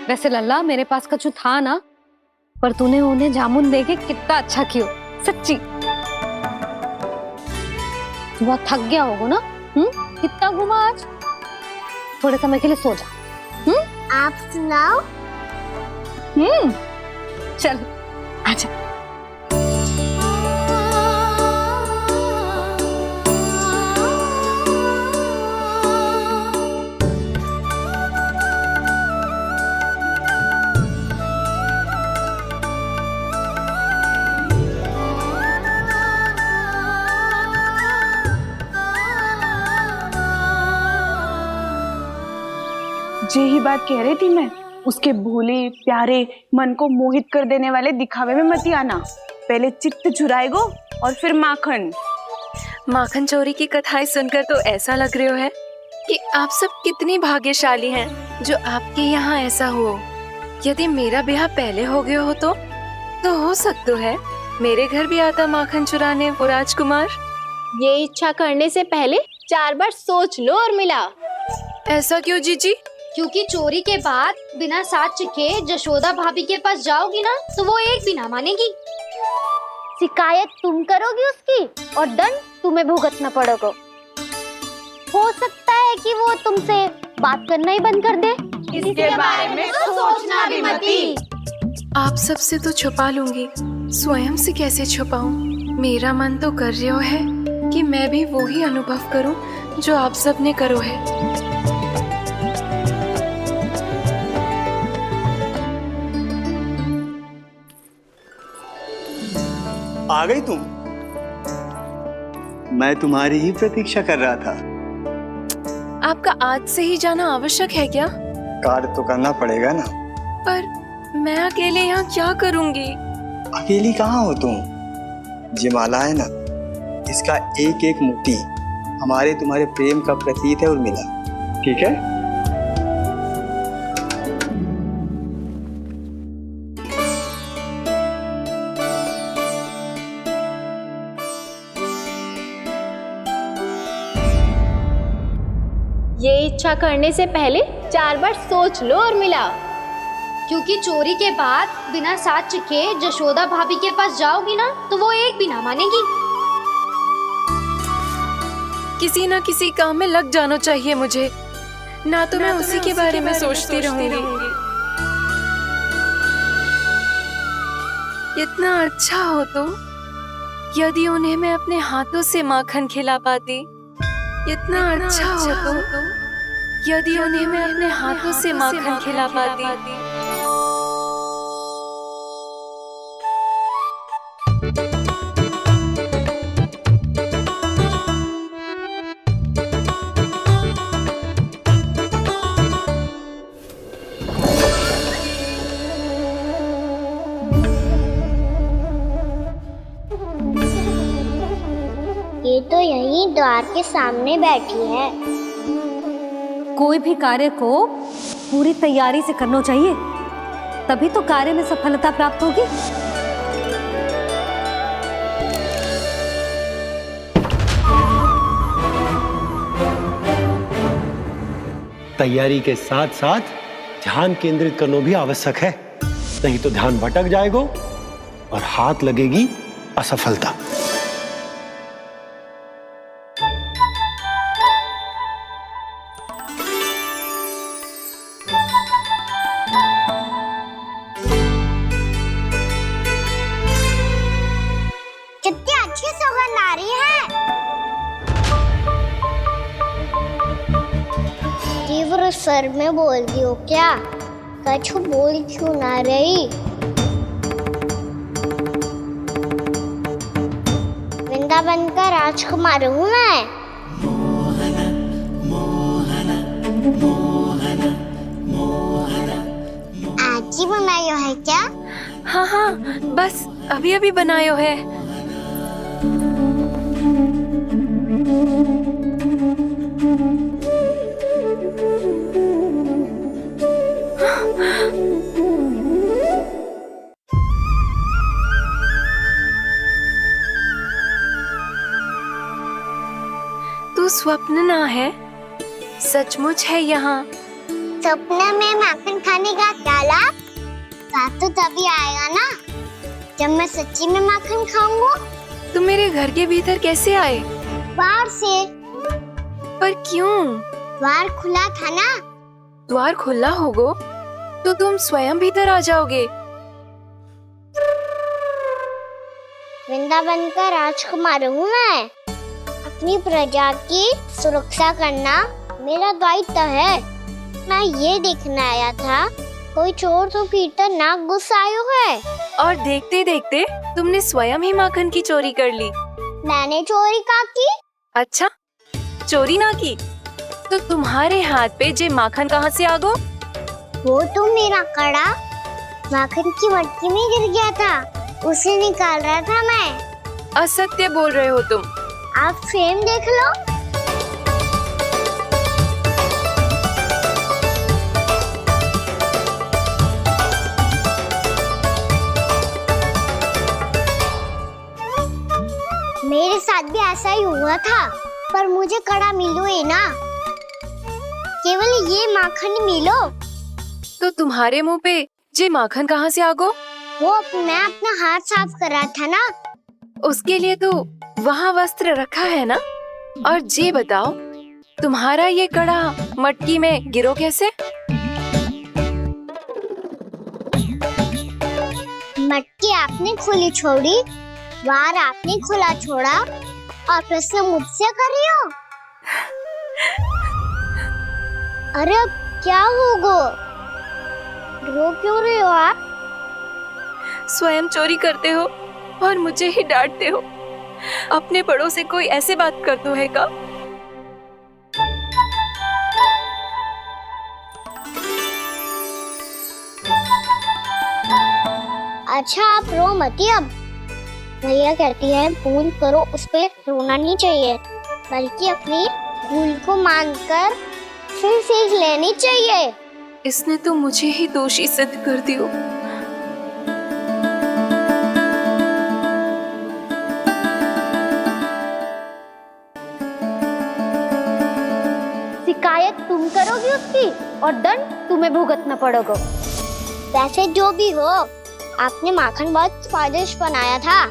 वैसे लल्ला, मेरे पास कछु था ना, पर तूने उन्हें जामुन देके कितना अच्छा किया, सच्ची। बहुत थक गया होगा ना? कितना घुमा आज? थोड़े समय के लिए सो जा। आप सुनाओ। चल आजा। यही बात कह रही थी मैं, उसके भोले प्यारे मन को मोहित कर देने वाले दिखावे में मत आना। पहले चित्त चुराएगो और फिर माखन। माखन चोरी की कथाएं सुनकर तो ऐसा लग रहा है कि आप सब कितनी भाग्यशाली हैं जो आपके यहाँ ऐसा हो। यदि मेरा ब्याह पहले हो गया हो तो हो सकता है मेरे घर भी आता माखन चुराने वो राजकुमार। ये इच्छा करने से पहले 4 बार सोच लो और मिला। ऐसा क्यों जीजी? क्योंकि चोरी के बाद बिना साथ चिखे जशोदा भाभी के पास जाओगी ना तो वो एक भी ना मानेगी। शिकायत तुम करोगी उसकी और दंड तुम्हें भुगतना पड़ेगा। हो सकता है कि वो तुमसे बात करना ही बंद कर दे। इसके बारे में तो सोचना भी मती। आप सबसे तो छुपा लूंगी, स्वयं से कैसे छुपाऊं? मेरा मन तो कर रहा है कि मैं भी वो ही अनुभव करूं जो आप सब ने करो है। आ गई तुम? मैं तुम्हारी ही प्रतीक्षा कर रहा था। आपका आज से ही जाना आवश्यक है क्या? कार्य तो करना पड़ेगा ना। पर मैं अकेले यहाँ क्या करूँगी? अकेली कहाँ हो तुम? ये माला है ना, इसका एक एक मोती हमारे तुम्हारे प्रेम का प्रतीक है उर्मिला, ठीक है? ये इच्छा करने से पहले 4 बार सोच लो और मिला। क्योंकि चोरी के बाद बिना साथ चिखे जशोदा भाभी के पास जाओगी ना तो वो एक भी ना मानेगी। किसी न किसी काम में लग जाना चाहिए मुझे, ना तो मैं उसी के बारे में सोचती रहूंगी। इतना अच्छा हो तो यदि उन्हें मैं अपने हाथों से माखन खिला पाती। इतना अच्छा हो तो यदि उन्हें मैं अपने हाथों से माखन खिला पाती। ये तो यहीं द्वार के सामने बैठी है। कोई भी कार्य को पूरी तैयारी से करना चाहिए, तभी तो कार्य में सफलता प्राप्त होगी। तैयारी के साथ साथ ध्यान केंद्रित करना भी आवश्यक है, नहीं तो ध्यान भटक जाएगा और हाथ लगेगी असफलता। कितनी अच्छी सौगंध आ रही है। तीव्र स्वर में बोलती हो क्या? कछु बोल क्यों ना रही? वृंदावन का राजकुमार हूँ मैं। आज ही बनायो है क्या? हाँ हाँ, बस अभी अभी बनायो है। तू स्वप्न ना है, सचमुच है यहाँ। सपने में माखन खाने का क्या लाभ? स्वाद तो तभी आएगा ना जब मैं सच्ची में माखन खाऊंगा। तुम मेरे घर के भीतर कैसे आए? बाहर से। पर क्यों? द्वार खुला था ना। द्वार खुला होगा तो तुम स्वयं भीतर आ जाओगे। वृंदावन का राजकुमार हूँ मैं। अपनी प्रजा की सुरक्षा करना मेरा दायित्व है। मैं ये देखने आया था कोई चोर तो कीर्तन ना घुस आयो है। और देखते देखते तुमने स्वयं ही माखन की चोरी कर ली। मैंने चोरी का की? अच्छा, चोरी ना की तो तुम्हारे हाथ पे जे माखन कहाँ से आ गो? वो तो मेरा कड़ा माखन की मटकी में गिर गया था, उसे निकाल रहा था मैं। असत्य बोल रहे हो तुम। आप फ्रेम देख लो। मेरे साथ भी ऐसा ही हुआ था, पर मुझे कड़ा मिलो ही ना, केवल ये माखन मिलो। तो तुम्हारे मुंह पे जे माखन कहाँ से आ गो? वो मैं अपना हाथ साफ कर रहा था ना। उसके लिए तो वहाँ वस्त्र रखा है ना। और जे बताओ, तुम्हारा ये कड़ा मटकी में गिरो कैसे? मटकी आपने खुली छोड़ी, बार आपने खुला छोड़ा, और प्रश्न मुझसे कर रही हो? अरे अब क्या होगा? रो क्यों रहे हो आप? स्वयं चोरी करते हो और मुझे ही डांटते हो। अपने बड़ों से कोई ऐसे बात कर दो है का? अच्छा आप रो मती। अब भैया कहती है भूल करो, उस पे रोना नहीं चाहिए, बल्कि अपनी भूल को मानकर फिर सीख लेनी चाहिए। इसने तो मुझे ही दोषी सिद्ध कर दियो। शिकायत तुम करोगी उसकी और दंड तुम्हें भुगतना पड़ेगा। वैसे जो भी हो, आपने माखन बहुत स्वादिष्ट बनाया था।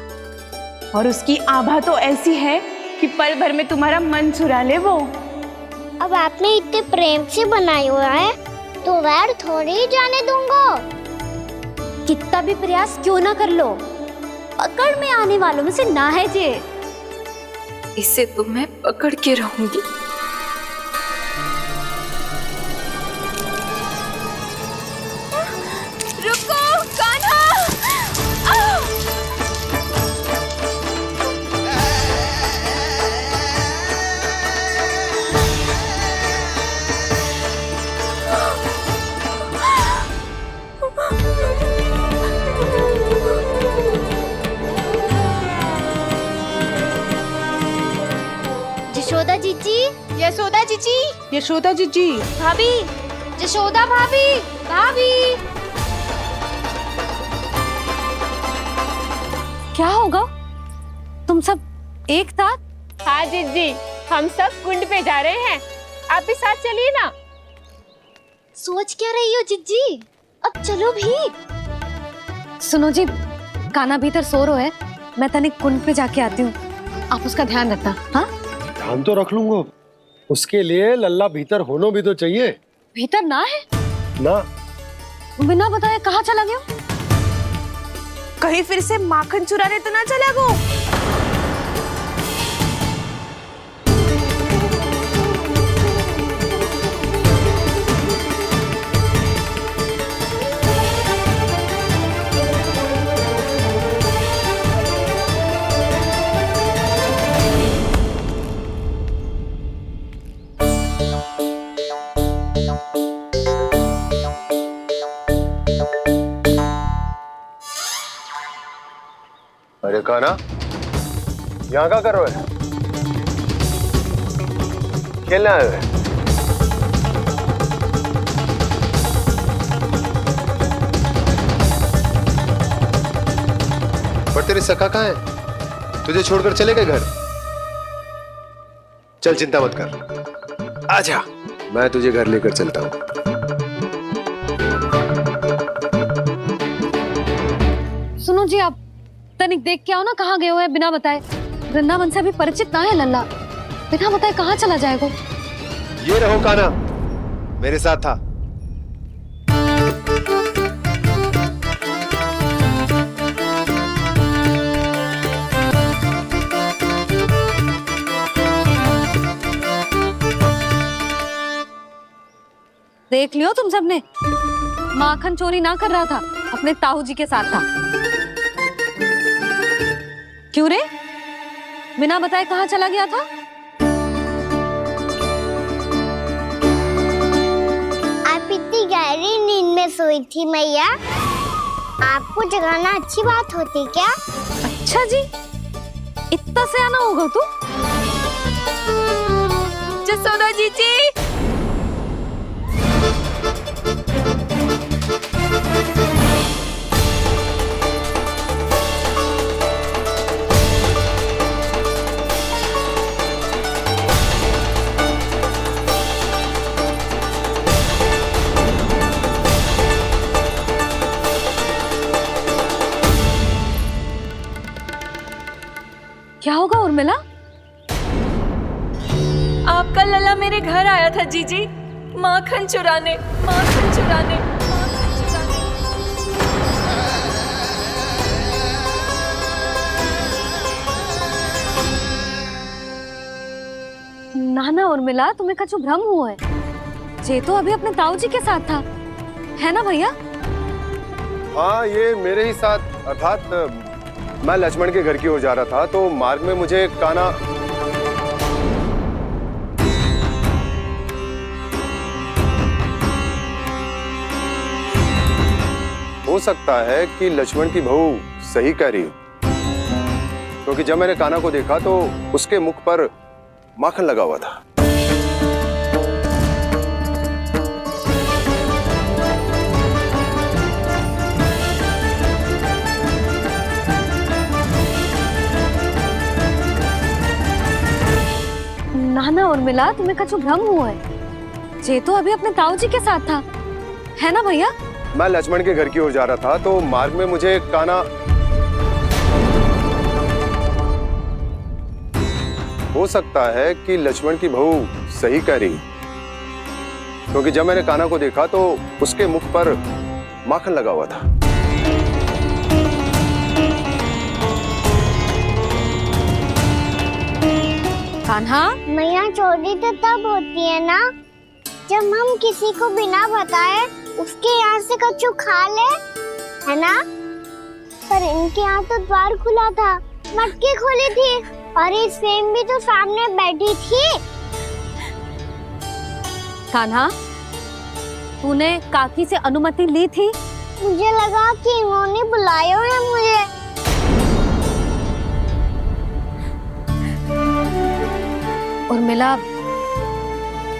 और उसकी आभा तो ऐसी है कि पल भर में तुम्हारा मन चुरा ले वो। अब आपने इतने प्रेम से बनाई हुआ है तो वैर थोड़ी ही जाने दूंगा। कितना भी प्रयास क्यों ना कर लो, पकड़ में आने वालों में से ना है जे। इसे तो मैं पकड़ के रहूंगी। रुको कान्हा! यशोदा जीजी, यशोदा जीजी, यशोदा जीजी, भाभी, यशोदा भाभी, भाभी। क्या होगा? तुम सब एक साथ? हाँ जीजी, हम सब कुंड पे जा रहे हैं, आप भी साथ चलिए ना। सोच क्या रही हो जिज्जी? अब चलो भी। सुनो जी, कान्हा भीतर सो रहा है, मैं तनिक कुंड पे जाके आती हूँ, आप उसका ध्यान रखना। हाँ, ध्यान तो रख लूंगा, उसके लिए लल्ला भीतर होना भी तो चाहिए। भीतर ना है ना? बिना बताए कहाँ चला गया? कहीं फिर से माखन चुराने तो ना चला गो? अरे कान्हा, यहाँ क्या कर रहे हो? खेलने आए हुए? पर तेरे सखा कहाँ है? तुझे छोड़कर चले गए घर? चल चिंता मत कर, आजा, मैं तुझे घर लेकर चलता हूँ। सुनो जी, आप तनिक देख के आओ ना कहाँ गए हुए हैं बिना बताए। वृंदावन से अभी परिचित ना है लल्ला, बिना बताए कहाँ चला जाएगा? ये रहो कान्हा, मेरे साथ था। देख लियो तुम सबने, माखन चोरी ना कर रहा था, अपने ताऊ जी के साथ था। क्यों रे, बिना बताए कहाँ चला गया था? गई थी मैया। आपको जगाना अच्छी बात होती क्या? अच्छा जी, इतना सयाना होगा तू? जसोदा जीजी, क्या होगा उर्मिला? आपका लला मेरे घर आया था जीजी, माखन चुराने, माखन चुराने, माखन चुराने। ना ना उर्मिला, तुम्हें कछु भ्रम हुआ है। ये तो अभी अपने ताऊ जी के साथ था, है ना भैया? हाँ, ये मेरे ही साथ, अर्थात मैं लक्ष्मण के घर की ओर जा रहा था तो मार्ग में मुझे कान्हा हो सकता है कि लक्ष्मण की बहू सही कह रही हो, क्योंकि जब मैंने कान्हा को देखा तो उसके मुख पर माखन लगा हुआ था। ना ना उर्मिला, तुम्हें कछु भ्रम हुआ है। ये तो अभी अपने ताऊ जी के साथ था, है ना भैया? मैं लक्ष्मण के घर की ओर जा रहा था तो मार्ग में मुझे कान्हा हो सकता है कि लक्ष्मण की बहू सही कह रही, क्योंकि जब मैंने कान्हा को देखा तो उसके मुख पर माखन लगा हुआ था। कान्हा, मैया चोरी तो तब होती है ना जब हम किसी को बिना बताए उसके यहाँ से कछु खा ले, है ना? पर इनके यहाँ तो द्वार खुला था, मटकी खुली थी और इस फेम भी तो सामने बैठी थी। कान्हा, तूने काकी से अनुमति ली थी? मुझे लगा कि इन्होंने बुलाया है मुझे। उर्मिला,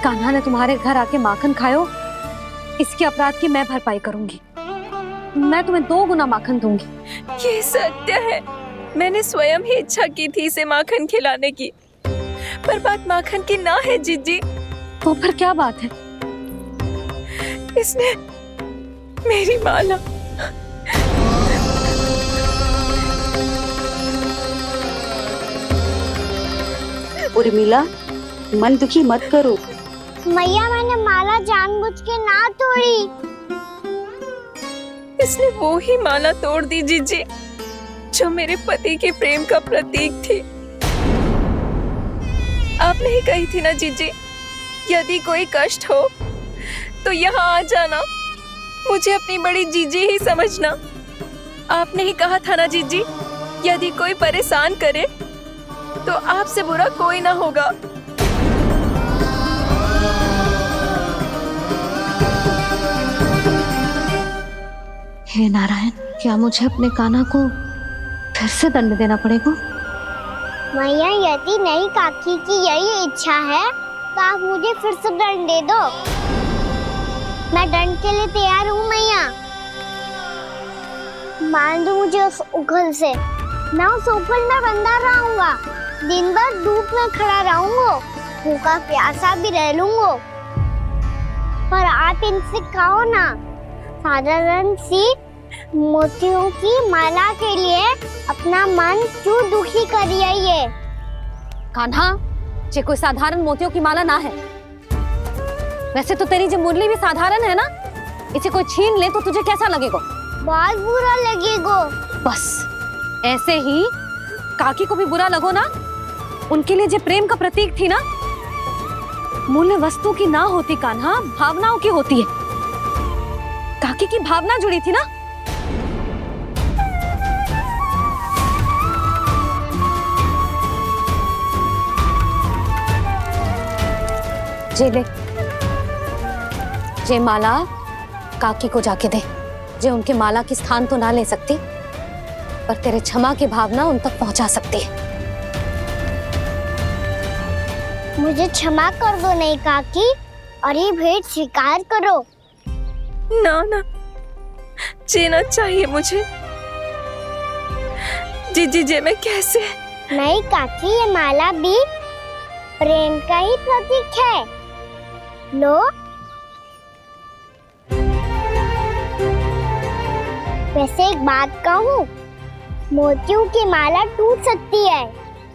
कान्हा ने तुम्हारे घर आके माखन खायो, इसके अपराध की मैं भरपाई करूंगी। मैं तुम्हें 2 गुना माखन दूंगी। ये सत्य है, मैंने स्वयं ही इच्छा की थी इसे माखन खिलाने की, पर बात माखन की ना है जीजी। तो फिर क्या बात है? इसने मेरी माला उर्मिला, मन दुखी मत करो। मैया, मैंने माला जानबूझ के ना तोड़ी। इसने वो ही माला तोड़ दी जीजी जो मेरे पति के प्रेम का प्रतीक थी। आपने ही कही थी ना जीजी, यदि कोई कष्ट हो तो यहाँ आ जाना, मुझे अपनी बड़ी जीजी ही समझना। आपने ही कहा था ना जीजी, यदि कोई परेशान करे तो आपसे बुरा कोई ना होगा। हे नारायण, क्या मुझे अपने कान्हा को फिर से दंड देना पड़ेगा? मैया, यदि नहीं काकी की यही इच्छा है तो आप मुझे फिर से दंड दे दो। मैं दंड के लिए तैयार हूँ मैया। मान दो मुझे उस उखल से, मैं उस ऊपर में बंधा रहूंगा, दिन भर धूप में खड़ा रहूंगा, भूखा प्यासा भी रह लूंगा। पर आप इनसे कहो ना, साधारण सी मोतियों की माला के लिए अपना मन क्यों दुखी करिए? ये कान्हा, ये कोई साधारण मोतियों की माला ना है। वैसे तो तेरी जो मुरली भी साधारण है ना, इसे कोई छीन ले तो तुझे कैसा लगेगा? बहुत बुरा लगेगा। बस ऐसे ही काकी को भी बुरा लगो ना। उनके लिए जो प्रेम का प्रतीक थी ना, मूल्य वस्तु की ना होती कान्हा, भावनाओं की होती है। काकी की भावना जुड़ी थी ना। जे ले, जे माला काकी को जाके दे, जो उनके माला की स्थान तो ना ले सकती, पर तेरे क्षमा की भावना उन तक पहुंचा सकती है। मुझे क्षमा कर दो नहीं काकी, और ये भेंट स्वीकार करो। ना ना, जीना चाहिए मुझे। जी जे मैं कैसे? नहीं काकी, ये माला भी प्रेम का ही प्रतीक है। लो। वैसे एक बात कहूँ, मोतियों की माला टूट सकती है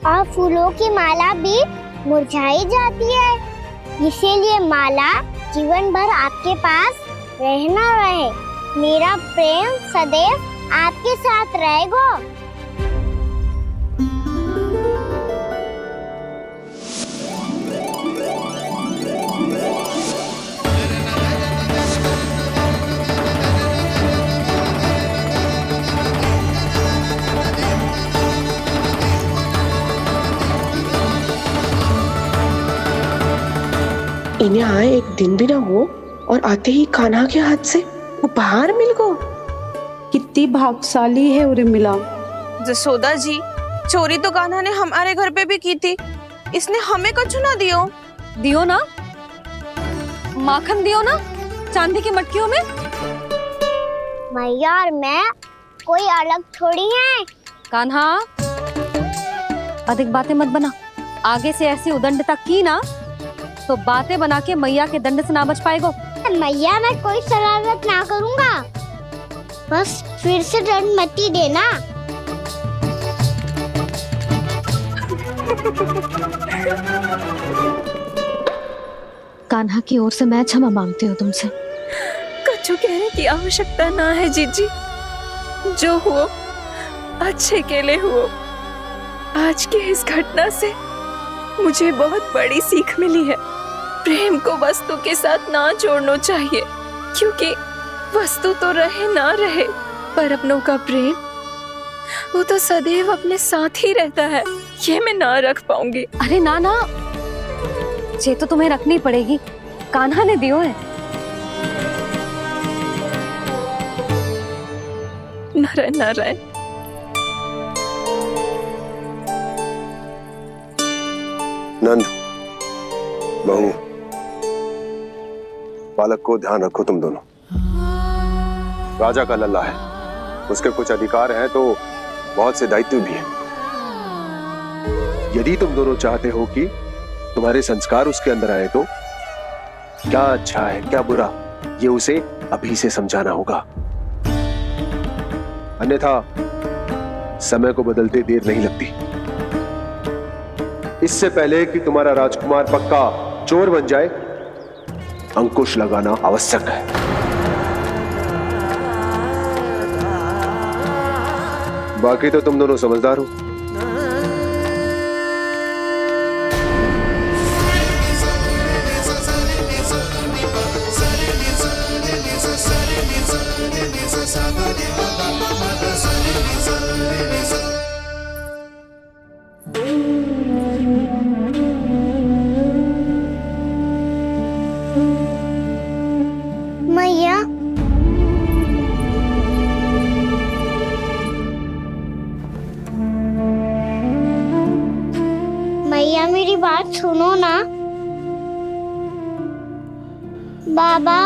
और फूलों की माला भी मुरझाई जाती है। इसीलिए माला जीवन भर आपके पास रहना रहे। मेरा प्रेम सदैव आपके साथ रहेगा। इन्हें आए एक दिन भी ना हो और आते ही कान्हा के हाथ से उपहार मिल गो। कितनी भाग्यशाली है उर्मिला। जसोदा जी, चोरी तो कान्हा ने हमारे घर पे भी की थी, इसने हमें कुछ ना दियो। दियो ना, माखन दियो ना चांदी की मटकियों में। मैया और मैं कोई अलग थोड़ी हैं। कान्हा, अधिक बातें मत बना। आगे से ऐसी उदंडता की ना तो बातें बना के मैया के दंड से ना बच पाएगो। मैया, मैं कोई शरारत ना करूंगा, बस फिर से दंड मत ही देना। कान्हा की ओर से मैं क्षमा मांगती हूँ तुमसे। कछु कहने की आवश्यकता ना है जीजी, जो हुआ अच्छे के लिए हुआ। आज की इस घटना से मुझे बहुत बड़ी सीख मिली है। प्रेम को वस्तु के साथ ना जोड़ना चाहिए, क्योंकि वस्तु तो रहे ना रहे, पर अपनों का प्रेम वो तो सदैव अपने साथ ही रहता है। ये मैं ना रख पाऊंगी। अरे ना ना, ये तो तुम्हें रखनी पड़ेगी। कान्हा ने दियो है। नारायण नारायण। नंद, बहू, बालक को ध्यान रखो तुम दोनों। राजा का लल्ला है, उसके कुछ अधिकार हैं तो बहुत से दायित्व भी हैं। यदि तुम दोनों चाहते हो कि तुम्हारे संस्कार उसके अंदर आए तो क्या अच्छा है क्या बुरा, ये उसे अभी से समझाना होगा। अन्यथा समय को बदलते देर नहीं लगती। इससे पहले कि तुम्हारा राजकुमार पक्का चोर बन जाए, अंकुश लगाना आवश्यक है। बाकी तो तुम दोनों समझदार हो। मैया, मैया मेरी बात सुनो ना। बाबा,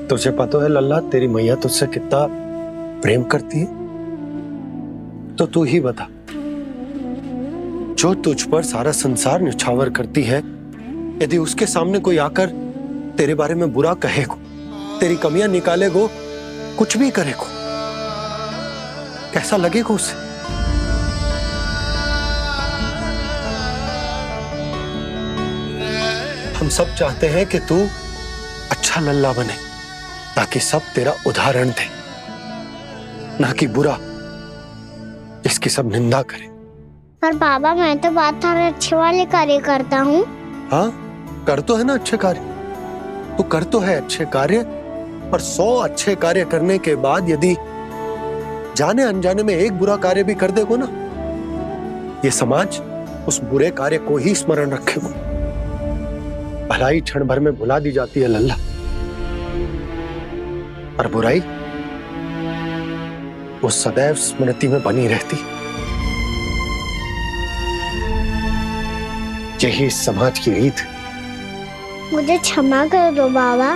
तुझे पता है लल्ला, तेरी मैया तुझसे कितना प्रेम करती है? तो तू ही बता, जो तुझ पर सारा संसार निछावर करती है, यदि उसके सामने कोई आकर तेरे बारे में बुरा कहेगो, तेरी कमियां निकालेगो, कुछ भी करेगो, कैसा लगेगा उसे? हम सब चाहते हैं कि तू अच्छा लल्ला बने, ताकि सब तेरा उदाहरण दे, ना कि बुरा जिसकी सब निंदा करे। पर बाबा, मैं तो बात हर अच्छे वाले कार्य करता हूँ। हाँ, कर तो है ना अच्छे कार्य, तू कर तो है अच्छे कार्य, पर 100 अच्छे कार्य करने के बाद यदि जाने अनजाने में एक बुरा कार्य भी कर देगो ना, ये समाज उस बुरे कार्य को ही स्मरण रखेगो। भलाई क्षण भर में भुला दी जाती है लल्ला। और बुराई वो सदैव स्मृति में बनी रहती। यही इस समाज की रीत। मुझे क्षमा कर दो बाबा।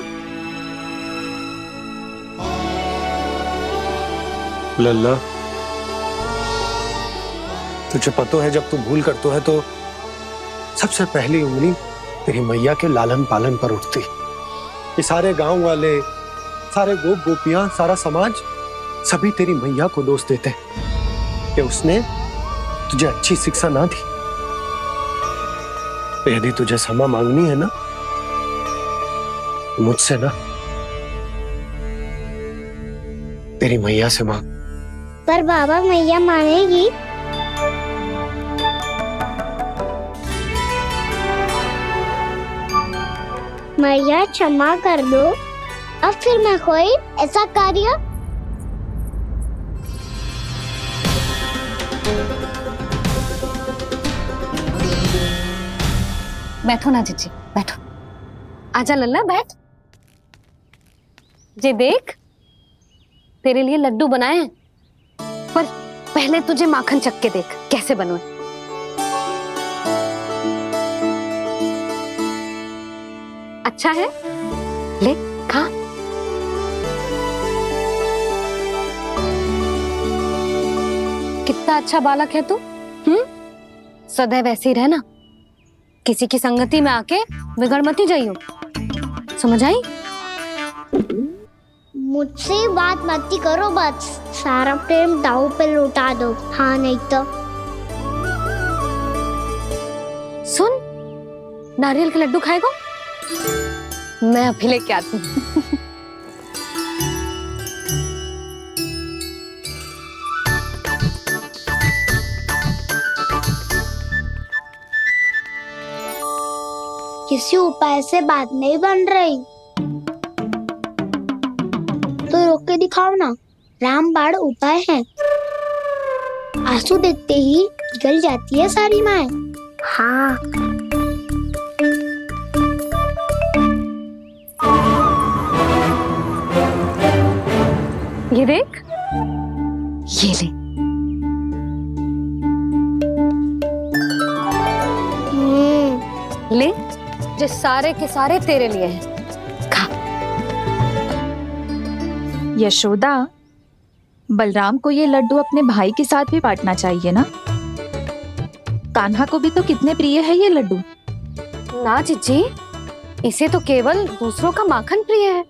लल्ला, तुझे पता है जब तू भूल करतो है तो सबसे पहली उंगली तेरी मैया के लालन पालन पर उठती। ये सारे गांव वाले, सारे गोप गोपियां, सारा समाज सभी तेरी मैया को दोष देते कि उसने तुझे अच्छी शिक्षा ना दी। तो यदि तुझे क्षमा मांगनी है ना, मुझसे ना, तेरी मैया से मांग। पर बाबा मैया मानेगी? मैया क्षमा कर दो। अब फिर मैं कोई ऐसा कार्य बैठो ना जीजी, बैठो। आजा लल्ला, बैठ। जे देख, तेरे लिए लड्डू बनाए हैं, पर पहले तुझे माखन चख के देख कैसे बनो। अच्छा है, ले खा। कितना अच्छा बालक है तू। सदैव ऐसे ही रहना, किसी की संगति में आके बिगड़ मत ही जाइयो, समझ आई? मुझसे बात मत ही करो, बस सारा प्रेम दाव पे लौटा दो। हाँ नहीं तो सुन, नारियल के लड्डू खाएगा? मैं अभी लेके आती हूँ। किसी उपाय से बात नहीं बन रही तो रोक के दिखाओ ना। रामबाण उपाय है। आंसू देखते ही जल जाती है सारी माए। हाँ ये देख, ये ले। ले, जो सारे के सारे तेरे लिए हैं, खा। यशोदा, बलराम को ये लड्डू अपने भाई के साथ भी बांटना चाहिए ना। कान्हा को भी तो कितने प्रिय है ये लड्डू। ना जीजी, इसे तो केवल दूसरों का माखन प्रिय है।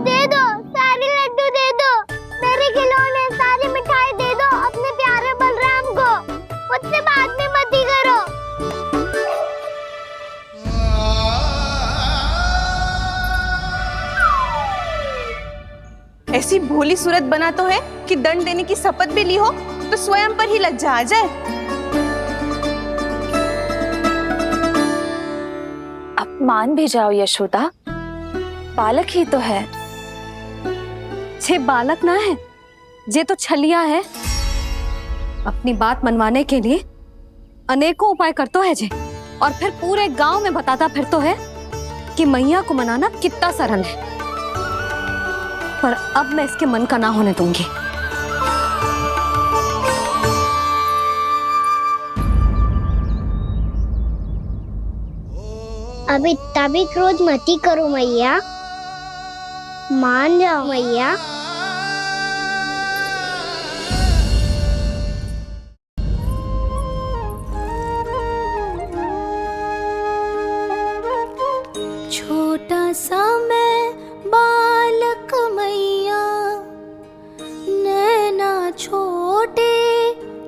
दे दो, सारे लड्डू दे दो, मेरे खिलौने, सारी मिठाई दे दो अपने प्यारे बलराम को। मुझसे बात में मत ही करो। ऐसी भोली सूरत बना तो है कि दंड देने की शपथ भी ली हो तो स्वयं पर ही लज्जा आ जाए। अपमान भी जाओ यशोदा, बालक ही तो है। छे बालक ना है, जे तो छलिया है। अपनी बात मनवाने के लिए अनेकों उपाय करतो है जे, और फिर पूरे गांव में बताता फिरतो है कि मैया को मनाना कितना सरल है। पर अब मैं इसके मन का ना होने दूंगी। अब इतना भी क्रोध मत ही करो मैया, मान जाओ मैया। छोटा सा मैं बालक मैया, नैना छोटे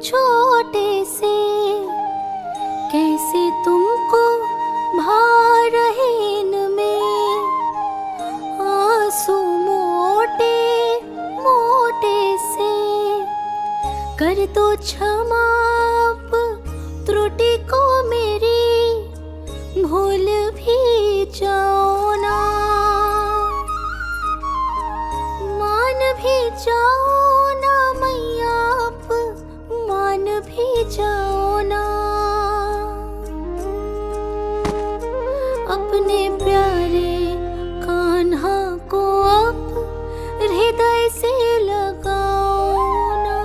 छोटे से, कैसे तुमको भा रहे इनमें आंसू मोटे मोटे से। कर दो क्षमा त्रुटि को मेरी, प्यारे कान्हा को अब हृदय से लगाओ ना।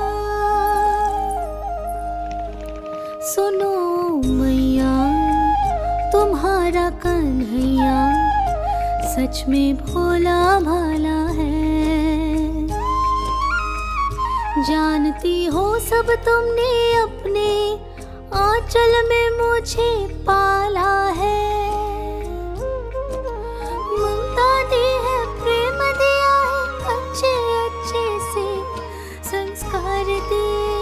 सुनो मैया तुम्हारा कन्हैया सच में भोला भाला है। जानती हो सब तुमने अपने आंचल में मुझे पाला है। ममता दी है, प्रेम दिया है, अच्छे अच्छे से संस्कार दिए।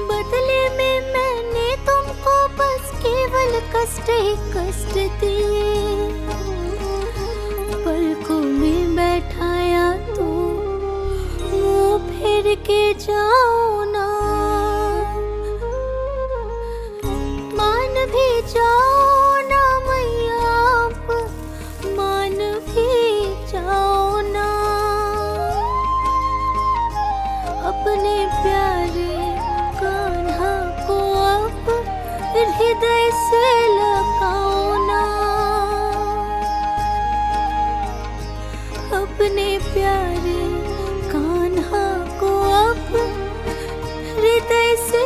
बदले में मैंने तुमको बस केवल कष्ट ही कष्ट दिए। पलकों में बैठाया तो मुंह फेर के जाओ ना। मान भी जाओ ना मैया, आप मान भी जाओ ना। अपने प्यारे कान्हा को अब हृदय से लगाओ ना। अपने प्यारे कान्हा को अब हृदय से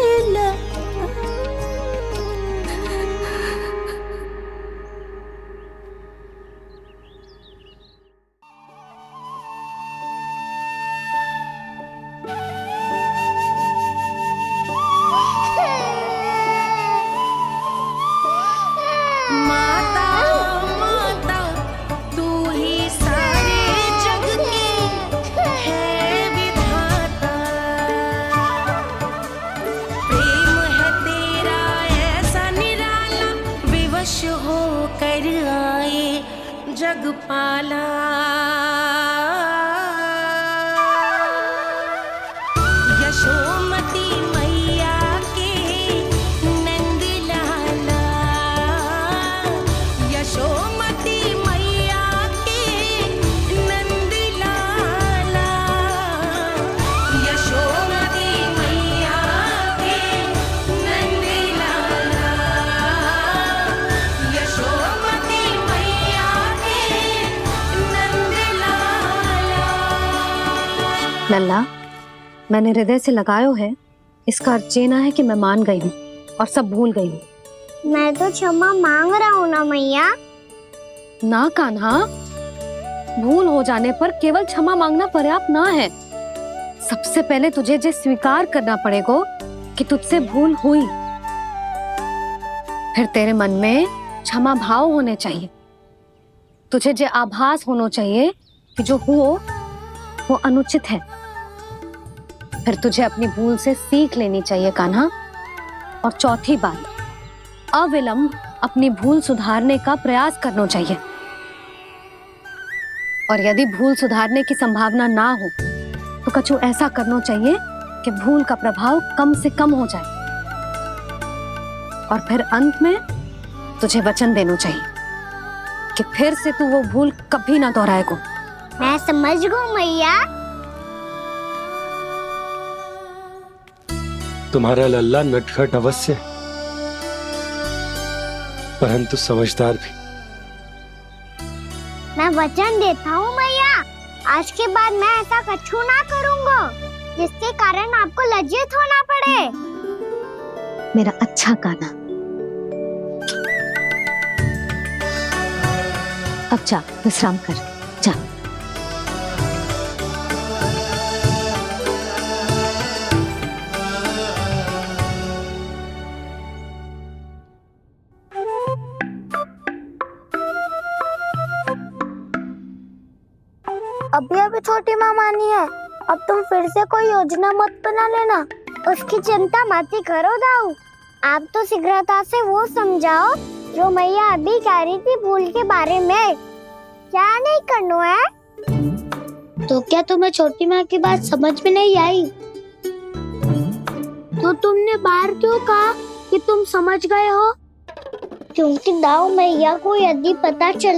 माता माता तू ही सारे जग की है विधाता। प्रेम है तेरा ऐसा निराला, विवश हो कर आए जग पाला। यशोमती मैया के नंद लाला। यशोमती मैया के नंद लाला। यशोमती मैया के नंद लाला। यशोमती मैया के नंद लाला। लल्ला, मैंने हृदय से लगायो है, इसका अर्थ ये ना है कि मैं मान गई हूँ और सब भूल गई हूँ। मैं तो क्षमा मांग रहा हूँ ना मैया। ना कान्हा, भूल हो जाने पर केवल क्षमा मांगना पर्याप्त ना है। सबसे पहले तुझे ये स्वीकार करना पड़ेगा कि तुझसे भूल हुई। फिर तेरे मन में क्षमा भाव होने चाहिए। तुझे ये आभास होना चाहिए कि जो हुआ वो अनुचित है। फिर तुझे अपनी भूल से सीख लेनी चाहिए कान्हा। और चौथी बात, अविलंब अपनी भूल सुधारने का प्रयास करना चाहिए। और यदि भूल सुधारने की संभावना ना हो तो कछु ऐसा करना चाहिए कि भूल का प्रभाव कम से कम हो जाए। और फिर अंत में तुझे वचन देना चाहिए कि फिर से तू वो भूल कभी ना दोहराएगा। मैं समझ गई मैया। तुम्हारा लल्ला नटखट अवश्य, परंतु समझदार भी। मैं वचन देता हूँ मैया, आज के बाद मैं ऐसा कछु ना करूँगा जिसके कारण आपको लज्जित होना पड़े। मेरा अच्छा कान्हा, अब जा विश्राम कर, जा। अभी अभी छोटी माँ मानी है, अब तुम फिर से कोई योजना मत बना लेना। उसकी चिंता मत ही करो दाऊ। आप तो शीघ्रता से वो समझाओ जो मैया अभी कह रही थी भूल के बारे में। क्या नहीं करना है? तो क्या तुम्हें छोटी माँ की बात समझ में नहीं आई? तो तुमने बाहर क्यों कहा कि तुम समझ गए हो? क्योंकि दाऊ मैया को यदि पता चल